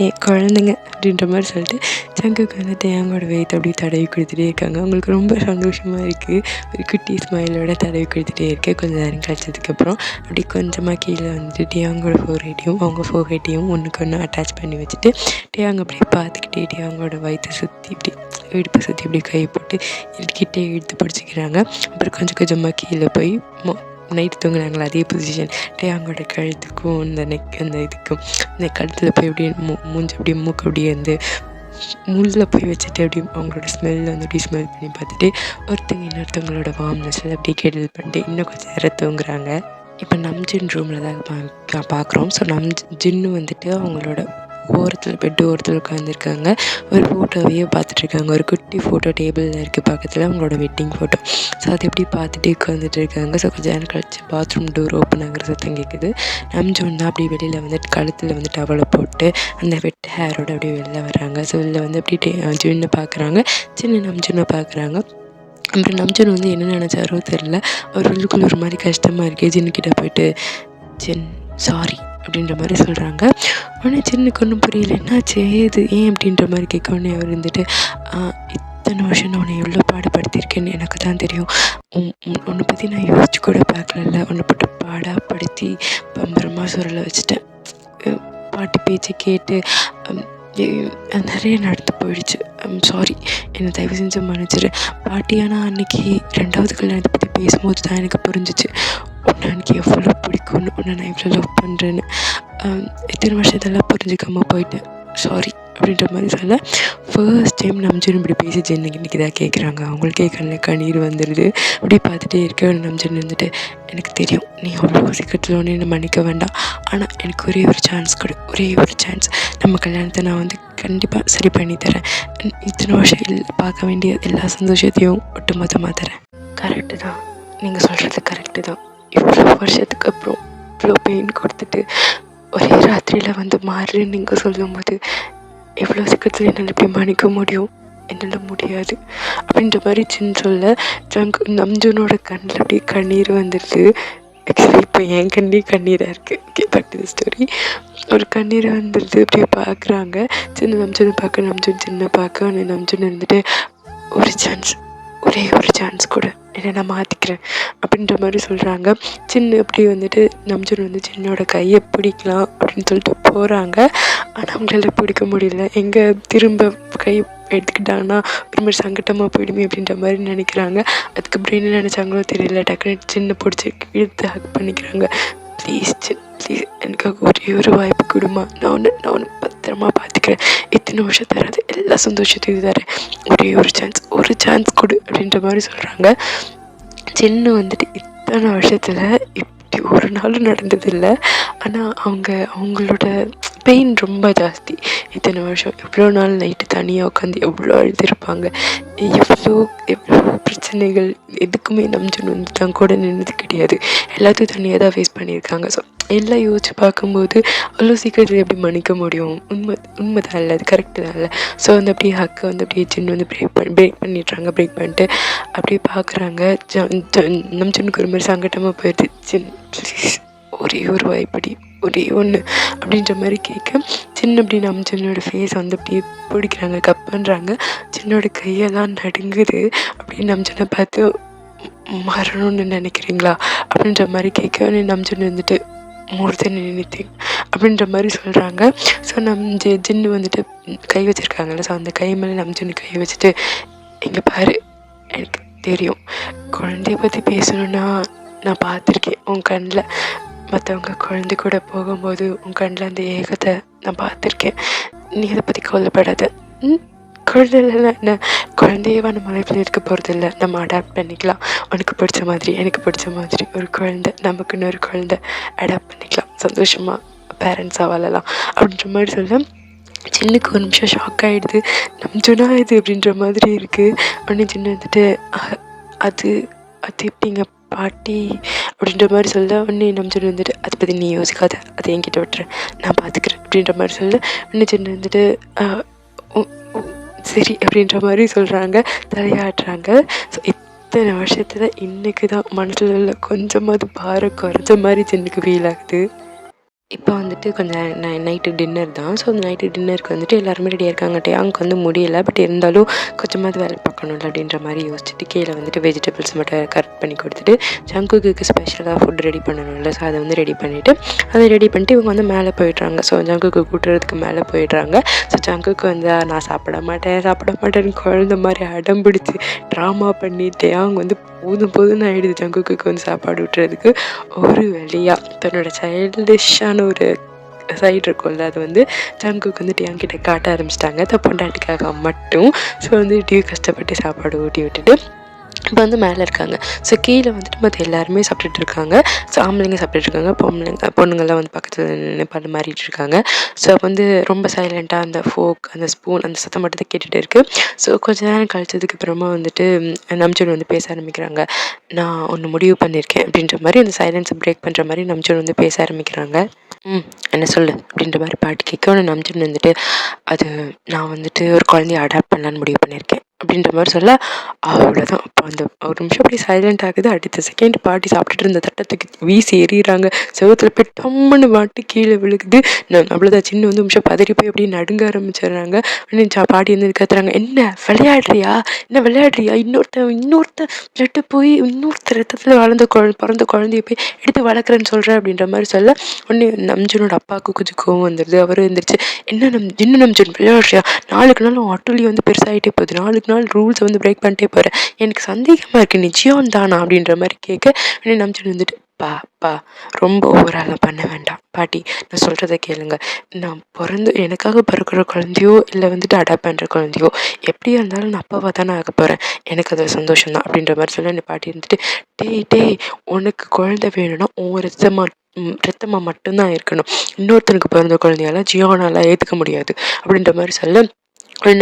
ஏன் குழந்தைங்க அப்படின்ற மாதிரி சொல்லிட்டு ஜங்குக்கு வந்து டேயாங்கோட வெயிட் அப்படியே தடவி கொடுத்துட்டே இருக்காங்க. அவங்களுக்கு ரொம்ப சந்தோஷமாக இருக்குது. ஒரு குட்டி ஸ்மைலோட தடவி கொடுத்துட்டே இருக்குது. கொஞ்சம் நேரம் கழிச்சதுக்கப்புறம் அப்படி கொஞ்சமாக கீழே வந்துட்டு டேயாங்கோட ஃபோர்ஹெட்டையும் அவங்க ஃபோர்ஹெட்டையும் ஒன்றுக்கு ஒன்று அட்டாச் பண்ணி வச்சுட்டு டேயாங்க அப்படியே பார்த்துக்கிட்டே டேயாங்கோட வயிற்றை சுற்றி இப்படி இடுப்பை சுற்றி இப்படி கை போட்டு கிட்டே இழுத்து பிடிச்சிக்கிறாங்க. அப்புறம் கொஞ்சம் கொஞ்சமாக கீழே போய் நைட்டு தூங்குனாங்களா அதே பொசிஷன் டேயாங்கோட கழுத்துக்கும் இந்த நெக் அந்த இதுக்கும் இந்த கழுத்தில் போய் அப்படியே மூஞ்சி அப்படியே மூக்கு அப்படியே வந்து முள்ளில் போய் வச்சுட்டு அப்படியே அவங்களோட ஸ்மெல்ல வந்து அப்படியே ஸ்மெல் பண்ணி பார்த்துட்டு ஒருத்தங்க இன்னொருத்தவங்களோட வார்ம்னஸில் அப்படியே கெடில் பண்ணிட்டு இன்னும் கொஞ்சம் நேரம் தூங்குறாங்க. இப்போ நம்ஜின் ரூமில் தான் பார்க்குறோம். ஸோ ஜின்னு வந்துட்டு அவங்களோட பெட்டு ஓரத்தில் உட்காந்துருக்காங்க. ஒரு ஃபோட்டோவையே பார்த்துட்ருக்காங்க. ஒரு குட்டி ஃபோட்டோ டேபிளில் இருக்குது பக்கத்தில், அவங்களோட வெட்டிங் ஃபோட்டோ. ஸோ அதை எப்படி பார்த்துட்டு உட்காந்துட்டு இருக்காங்க. ஸோ கொஞ்சம் நேரம் கழிச்சு பாத்ரூம் டோர் ஓப்பன் ஆகிற சத்தம் கேட்குது. நம்ஜூன் தான் அப்படி வெளியில் வந்துட்டு கழுத்தில் வந்து டவலை போட்டு அந்த வெட் ஹேரோட அப்படியே வெளில வராங்க. ஸோ வெளில வந்து அப்படியே ஜின்னு பார்க்குறாங்க, சின்ன நம்ஜூனை பார்க்குறாங்க. அப்புறம் நம்ஜூன் வந்து என்ன நினச்சாரோ தெரில, அவர் உள்ளுக்குள்ள ஒரு மாதிரி கஷ்டமாக இருக்குது. ஜின்னுக்கிட்ட போயிட்டு ஜின் சாரி அப்படின்ற மாதிரி சொல்கிறாங்க. உடனே சின்னுக்கு ஒன்றும் புரியல, என்னாச்சு ஏது ஏன் அப்படின்ற மாதிரி கேட்க. உடனே அவர் இருந்துட்டு இத்தனை வருஷம் நான் உன்னை எவ்வளோ பாடுபடுத்தியிருக்கேன்னு எனக்கு தான் தெரியும். உன்னை பற்றி நான் யோசிச்சு கூட பார்க்கல. உன்னை போட்டு பாடாப்படுத்தி பம்பரமாக சுரலை வச்சுட்டேன். பாட்டு பேச்சு கேட்டு நிறைய நடந்து போயிடுச்சு. சாரி, என்னை தயவு செஞ்சு மன்னிச்சிரு பாட்டி. ஆனால் அன்றைக்கி 2வது கல்யாணத்தை பற்றி பேசும்போது தான் எனக்கு புரிஞ்சிச்சு உன்னை எனக்கு எவ்வளோ பிடிக்கும்னு, உன்னை நான் எவ்வளோ லவ் பண்ணுறேன்னு. இத்தனை வருஷத்தெல்லாம் புரிஞ்சுக்காமல் போயிட்டேன், சாரி அப்படின்ற மாதிரி சொல்ல. ஃபர்ஸ்ட் டைம் நம்ஜன் இப்படி பேசி ஜென்னு இன்றைக்கி தான் கேட்குறாங்க. அவங்களுக்கே கண்ணீர் வந்துடுது. அப்படி பார்த்துட்டே இருக்க நம்ஜன் இருந்துட்டு எனக்கு தெரியும் நீ அவ்வளோ சீக்கிரத்தில் ஒன்று என்னை மன்னிக்க வேண்டாம், ஆனால் எனக்கு ஒரே ஒரு சான்ஸ் கொடு, ஒரே ஒரு சான்ஸ். நம்ம கல்யாணத்தை நான் வந்து கண்டிப்பாக சரி பண்ணி தரேன். இத்தனை வருஷம் பார்க்க வேண்டிய எல்லா சந்தோஷத்தையும் ஒட்டுமொத்தமாக தரேன். கரெக்டு தான், நீங்கள் சொல்கிறது கரெக்டு தான். இவ்வளோ வருஷத்துக்கு அப்புறம் இவ்வளோ பெயின் கொடுத்துட்டு ஒரே ராத்திரியில் வந்து மாறுன்னு நீங்கள் சொல்லும் போது எவ்வளோ சீக்கிரத்தில் என்னால் இப்படி மன்னிக்க முடியும். என்னால் முடியாது அப்படின்ற மாதிரி சின்ன சொல்ல நம்ஜுனோட கண்ணில் அப்படியே கண்ணீர் வந்துடுது. ஆக்சுவலி இப்போ என் கண்ணீராக இருக்குது. Okay, back to the story. ஒரு கண்ணீர் வந்துடுது. அப்படியே பார்க்குறாங்க. சின்ன நம்ஜுனை பார்க்க, நம்ஜுன் சின்ன பார்க்க, நம்ஜுன் இருந்துட்டு ஒரு சான்ஸ், ஒரே ஒரு சான்ஸ் கூட, என்னை நான் மாற்றிக்கிறேன் அப்படின்ற மாதிரி சொல்கிறாங்க. சின்ன அப்படி வந்துட்டு நம்ஜுன் வந்து சின்னோட கையை பிடிக்கலாம் அப்படின்னு சொல்லிட்டு போகிறாங்க. ஆனால் அவங்களால பிடிக்க முடியல. எங்கே திரும்ப கை எடுத்துக்கிட்டாங்கன்னா ஒரு மாதிரி சங்கட்டமாக போயிடுமே அப்படின்ற மாதிரி நினைக்கிறாங்க. அதுக்கப்புறம் என்ன நினச்சாங்களோ தெரியல, டக்குனு சின்ன பிடிச்சி இழுத்து ஹக் பண்ணிக்கிறாங்க. ப்ளீஸ் ப்ளீஸ் எனக்காக ஒரே ஒரு வாய்ப்பு கொடுமா, நான் ஒன்று பத்திரமா பார்த்துக்கிறேன், இத்தனை வருஷம் தராது எல்லா சந்தோஷத்தையும் தரேன், ஒரே ஒரு சான்ஸ் கொடு அப்படின்ற மாதிரி சொல்கிறாங்க. சின்ன வந்துட்டு இத்தனை வருஷத்தில் இப்படி ஒரு நாளும் நடந்ததில்லை. ஆனால் அவங்களோட பெயின் ரொம்ப ஜாஸ்தி. இத்தனை வருஷம் எவ்வளோ நாள் நைட்டு தனியாக உட்காந்து எவ்வளோ அழுதுருப்பாங்க, எவ்வளோ பிரச்சனைகள், எதுக்குமே நம்ஜுன் வந்து தான் கூட நின்னது கிடையாது. எல்லாத்தையும் தனியாக தான் ஃபேஸ் பண்ணியிருக்காங்க. ஸோ எல்லாம் யோசிச்சு பார்க்கும்போது அவ்வளோ சீக்கிரத்தில் எப்படி மன்னிக்க முடியும்? உண்மை தான் இல்லை, அது கரெக்டு தான் இல்லை. ஸோ வந்து அப்படியே ஹக்கை வந்து அப்படியே சின்ன வந்து பிரேக் பண்ணிடுறாங்க. பிரேக் பண்ணிட்டு அப்படியே பார்க்குறாங்க. நம்ஜுனுக்கு ஒரு மாதிரி சங்கட்டமாக போயிடுது. ப்ளீஸ் ஒரே ஒரு வாய்ப்படி, ஒரே ஒன்று அப்படின்ற மாதிரி கேட்க சின்ன அப்படி நம்ஜுனோட ஃபேஸ் வந்து அப்படியே பிடிக்கிறாங்க, கப் பண்ணுறாங்க. சின்னோட கையெல்லாம் நடுங்குது. அப்படியே நம்ஜுனை பார்த்து மரணம்னு நினைக்கிறீங்களா அப்படின்ற மாதிரி கேட்க நம்ஜுன் வந்துட்டு மோர் தென் எனிதிங் அப்படின்ற மாதிரி சொல்கிறாங்க. ஸோ ஜின்னு வந்துட்டு கை வச்சுருக்காங்கல்ல, ஸோ அந்த கை மேலே நம்ஜுன்னு கை வச்சுட்டு, இங்கே பாரு, எனக்கு தெரியும் குழந்தைய பற்றி பேசணுன்னா நான் பார்த்துருக்கேன் உன் கண்ணில், மற்றவங்க குழந்தை கூட போகும்போது உன் கண்ணில் அந்த ஏகத்தை நான் பார்த்துருக்கேன், நீ அதை பற்றி கவலைப்படாத. குழந்தைலாம் என்ன, குழந்தையவா நம்ம லைஃப்பில் இருக்க போகிறது இல்லை, நம்ம அடாப்ட் பண்ணிக்கலாம். உனக்கு பிடிச்ச மாதிரி எனக்கு பிடிச்ச மாதிரி ஒரு குழந்தை, நமக்குன்னு ஒரு குழந்தை அடாப்ட் பண்ணிக்கலாம், சந்தோஷமாக பேரண்ட்ஸாக வாழலாம் அப்படின்ற மாதிரி சொல்ல சின்னுக்கு ஒரு நிமிஷம் ஷாக் ஆகிடுது. நம்ஜுனா இது அப்படின்ற மாதிரி இருக்குது. உடனே சின்ன வந்துட்டு அது எப்படிங்க பாட்டி அப்படின்ற மாதிரி சொல்ல, உடனே நம்ஜுன் வந்துட்டு அதை பற்றி நீ யோசிக்காத, அதை என்கிட்ட விட்டுறேன், நான் பார்த்துக்கிறேன் அப்படின்ற மாதிரி சொல்ல, இன்னும் சின்ன வந்துட்டு சரி அப்படின்ற மாதிரி சொல்கிறாங்க, தலையாட்டுறாங்க. ஸோ இத்தனை வருஷத்தில் இன்றைக்கி தான் மனசில் கொஞ்சமாவது பாரம் குறைஞ்ச மாதிரி சின்னுக்கு ஃபீல் ஆகுது. இப்போ வந்துட்டு கொஞ்சம் நைட்டு டின்னர் தான். ஸோ அந்த நைட்டு டின்னருக்கு வந்துட்டு எல்லாருமே ரெடியாக இருக்காங்க. டேயாங்க்கு வந்து முடியலை, பட் இருந்தாலும் கொஞ்சமாவது வேலை பார்க்கணும்ல அப்படின்ற மாதிரி யோசிச்சுட்டு கீழே வந்துட்டு வெஜிடபிள்ஸ் மட்டும் கட் பண்ணி கொடுத்துட்டு ஜங்குக்கு ஸ்பெஷலாக ஃபுட் ரெடி பண்ணணும்ல, ஸோ அதை வந்து ரெடி பண்ணிவிட்டு இவங்க வந்து மேலே போயிடுறாங்க. ஸோ ஜங்குக்கு கூட்டுறதுக்கு மேலே போயிடுறாங்க. ஸோ ஜங்குக்கு வந்து நான் சாப்பிட மாட்டேன்னு குழந்த மாதிரி அடம் பிடிச்சி ட்ராமா பண்ணி டேயாங் வந்து போதும்னு ஆகிடுது ஜங்குக்கு வந்து சாப்பாடு விட்டுறதுக்கு. ஒரு வழியாக தன்னோட சைல்டிஷான ஒரு சைடு இருக்கும்ல, அது வந்து ஜங்குக்கு வந்து டேயாங்கிட்ட காட்ட ஆரம்பிச்சிட்டாங்க, பொண்டாட்டிக்காக மட்டும். ஸோ வந்து டியூ கஷ்டப்பட்டு சாப்பாடு ஊட்டி விட்டுட்டு இப்போ வந்து மேலே இருக்காங்க. ஸோ கீழே வந்துட்டு மற்ற எல்லாருமே சாப்பிட்டுட்டு இருக்காங்க. ஸோ ஆம்பளைங்க சாப்பிட்டுட்டு இருக்காங்க, பொண்ணுங்கள்லாம் வந்து பக்கத்தில் நின்று பல்லு மாறிட்டு இருக்காங்க. ஸோ வந்து ரொம்ப சைலண்ட்டாக அந்த ஃபோக், அந்த ஸ்பூன், அந்த சத்தம் மட்டும் தான் கேட்டுகிட்டே இருக்குது. ஸோ கொஞ்ச நேரம் கழிச்சதுக்கு அப்புறமா வந்துட்டு நம்ஜுன் வந்து பேச ஆரம்பிக்கிறாங்க. நான் ஒன்று முடிவு பண்ணியிருக்கேன் அப்படின்ற மாதிரி, அந்த சைலன்ஸை பிரேக் பண்ணுற மாதிரி நம்ஜுன் வந்து பேச ஆரம்பிக்கிறாங்க. என்ன சொல்லு அப்படின்ற மாதிரி பாட்டு கேட்க ஒன்று நம்ஜுன் வந்துட்டு, அது நான் வந்துட்டு ஒரு குழந்தைய அடாப்ட் பண்ணலான்னு முடிவு பண்ணியிருக்கேன் அப்படின்ற மாதிரி சொல்ல, அவ்வளோதான். அப்போ அந்த ஒரு நிமிஷம் அப்படியே சைலண்ட் ஆகுது. அடுத்த செகண்ட் பாட்டி சாப்பிட்டுட்டு இருந்த தட்டத்துக்கு வீசி எறிகிறாங்க. செவத்தில் போய் டம்முன்னு மாட்டு கீழே விழுகுது. அவ்வளோதான். சின்ன வந்து நிமிஷம் பதறி போய் அப்படியே நடுங்க ஆரம்பிச்சிடுறாங்க. பாட்டி வந்து கத்துறாங்க, என்ன விளையாடுறியா, இன்னொருத்த பிளட்டு போய் இன்னொருத்த ரத்தத்தில் பிறந்த குழந்தைய போய் எடுத்து வளர்க்குறேன்னு சொல்கிறேன் அப்படின்ற மாதிரி சொல்ல, உடனே நம்ஜுனோட அப்பாவுக்கு கொஞ்சம் கோவம் வந்துடுது. அவரும் எழுந்திரிச்சு, என்ன நம்ஜுன் விளையாடுறியா, நாளுக்கு நாள் ஆட்டோலி வந்து பெருசாகிட்டே போகுது, நாளுக்கு நாள் ரூல்ஸை வந்து பிரேக் பண்ணிட்டே போகிறேன், எனக்கு சந்தேகமாக இருக்குது, நிச்சயம் தானா அப்படின்ற மாதிரி கேட்க, உடனே நம்ஜுன் வந்துட்டு, பா ரொம்ப ஓவராலாம் பண்ண வேண்டாம் பாட்டி, நான் சொல்கிறத கேளுங்க, நான் எனக்காக பிறக்கிற குழந்தையோ இல்லை வந்துட்டு அடாப்ட் பண்ணுற குழந்தையோ எப்படியா இருந்தாலும் நான் அப்பாவாக தானே ஆக போகிறேன், எனக்கு அதில் சந்தோஷம் தான் அப்படின்ற மாதிரி சொல்ல, என்னை பாட்டி இருந்துட்டு, டேய் உனக்கு குழந்தை வேணும்னா உன் ரத்தமாக மட்டும்தான் இருக்கணும், இன்னொருத்தனுக்கு பிறந்த குழந்தையால ஜியோனால ஏற்றுக்க முடியாது அப்படின்ற மாதிரி சொல்ல,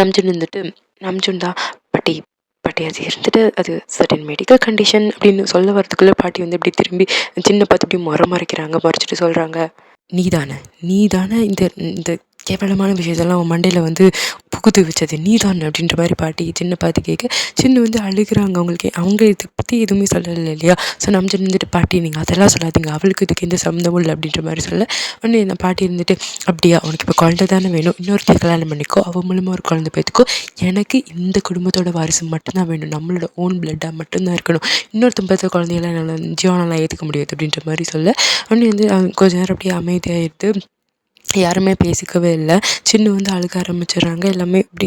நம்ஜுன் வந்துட்டு, நம்ஜுன் தான் பாட்டி அது இருந்துட்டு அது சர்டன் மெடிக்கல் கண்டிஷன் அப்படின்னு சொல்ல வரதுக்குள்ளே பாட்டி வந்து இப்படி திரும்பி சின்ன பார்த்து இப்படி மறைக்கிறாங்க. மறைச்சிட்டு சொல்கிறாங்க, நீதானே இந்த கேவலமான விஷயத்தெல்லாம் உன் மண்டையில் வந்து புகுத்து வச்சது நீ தான் அப்படின்ற மாதிரி பாட்டி சின்ன பாட்டி கேட்க சின்ன வந்து அழுகுறாங்க. அவங்க இதை பற்றி எதுவுமே சொல்லலை இல்லையா. ஸோ நம்ம இருந்துட்டு பாட்டி நீங்கள் அதெல்லாம் சொல்லாதீங்க, அவளுக்கு இதுக்கு எந்த சம்மந்தமும் இல்லை அப்படின்ற மாதிரி சொல்ல உடனே இந்த பாட்டி இருந்துட்டு அப்படியா உனக்கு இப்போ குழந்தை தானே வேணும், இன்னொருத்தைய கல்யாணம் பண்ணிக்கோ, அவள் மூலமாக ஒரு குழந்தை பேத்துக்கோ, எனக்கு இந்த குடும்பத்தோட வாரிசு மட்டும்தான் வேணும், நம்மளோட ஓன் பிளட்டாக மட்டும்தான் இருக்கணும், இன்னொருத்தன் பார்த்த குழந்தையெல்லாம் என்னால் ஜீவனெல்லாம் ஏற்றுக்க முடியாது அப்படின்ற மாதிரி சொல்ல உடனே வந்து கொஞ்ச நேரம் அப்படியே அமைதியாகிடுது. யாருமே பேசிக்கவே இல்லை. சின்னு வந்து அழுக ஆரம்பிச்சிடுறாங்க. எல்லாமே இப்படி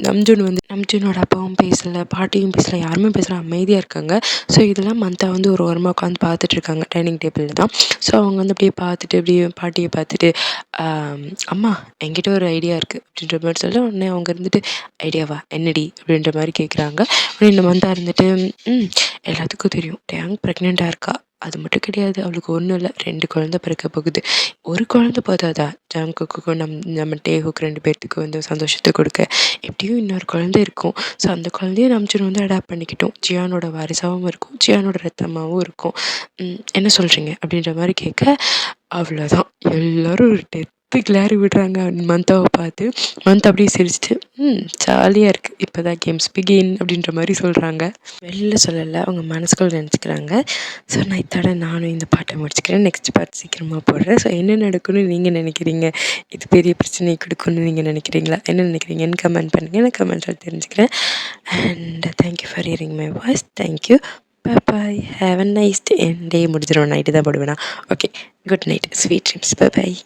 நம்ஜூனோட அப்பாவும் பேசலை, பாட்டியும் பேசலை, யாருமே பேசல, அமைதியாக இருக்காங்க. ஸோ இதெல்லாம் மந்தா வந்து ஒரு ஓரமாக உட்காந்து பார்த்துட்ருக்காங்க டைனிங் டேபிளில் தான். ஸோ அவங்க வந்து அப்படியே பார்த்துட்டு அப்படியே பாட்டியை பார்த்துட்டு அம்மா என்கிட்ட ஒரு ஐடியா இருக்குது அப்படின்ற மாதிரி சொல்ல உடனே அவங்க இருந்துட்டு ஐடியாவா என்னடி அப்படின்ற மாதிரி கேட்குறாங்க. உடனே இந்த மந்தா இருந்துட்டு எல்லாத்துக்கும் தெரியும் டேங் ப்ரெக்னெண்ட்டாக இருக்கா, அது மட்டும் கிடையாது அவளுக்கு ஒன்றும் இல்லை 2 குழந்தை பிறக்க போகுது, ஒரு குழந்தை போதாதா ஜங்குக்கும் நம்ம டேஹுக்கு 2 பேர்த்துக்கு வந்து சந்தோஷத்தை கொடுக்க, எப்படியும் இன்னொரு குழந்தை இருக்கும். ஸோ அந்த குழந்தைய நம்ஜூன் வந்து அடாப்ட் பண்ணிக்கிட்டோம், ஜியானோட வாரிசாகவும் இருக்கும், ஜியானோட ரத்தமாகவும் இருக்கும், என்ன சொல்கிறீங்க அப்படின்ற மாதிரி கேட்க அவ்வளோதான் எல்லோரும் ஒரு கிளாரி விடுறாங்க மந்தாவை பார்த்து. மந்தா அப்படியே சிரிச்சிட்டு ஜாலியாக இருக்குது, இப்போ தான் கேம்ஸ் பிகின் அப்படின்ற மாதிரி சொல்கிறாங்க. வெளில சொல்லலை, அவங்க மனசுக்குள்ள நினச்சிக்கிறாங்க. ஸோ நான் இத்தோட நானும் இந்த பாட்டை முடிச்சுக்கிறேன். நெக்ஸ்ட் பார்ட் சீக்கிரமாக போடுறேன். ஸோ என்ன நடக்கும்னு நீங்கள் நினைக்கிறீங்க, இது பெரிய பிரச்சனை கொடுக்குன்னு நீங்கள் நினைக்கிறீங்களா, என்ன நினைக்கிறீங்கன்னு கமெண்ட் பண்ணுங்கள், நான் கமெண்ட்டில் தெரிஞ்சுக்கிறேன். And thank you for hearing my voice. Thank you, bye, have a nice day. என் டே முடிஞ்சிடும், நைட்டு தான் போடுவேனா. Okay, good night, sweet dreams, பாய்.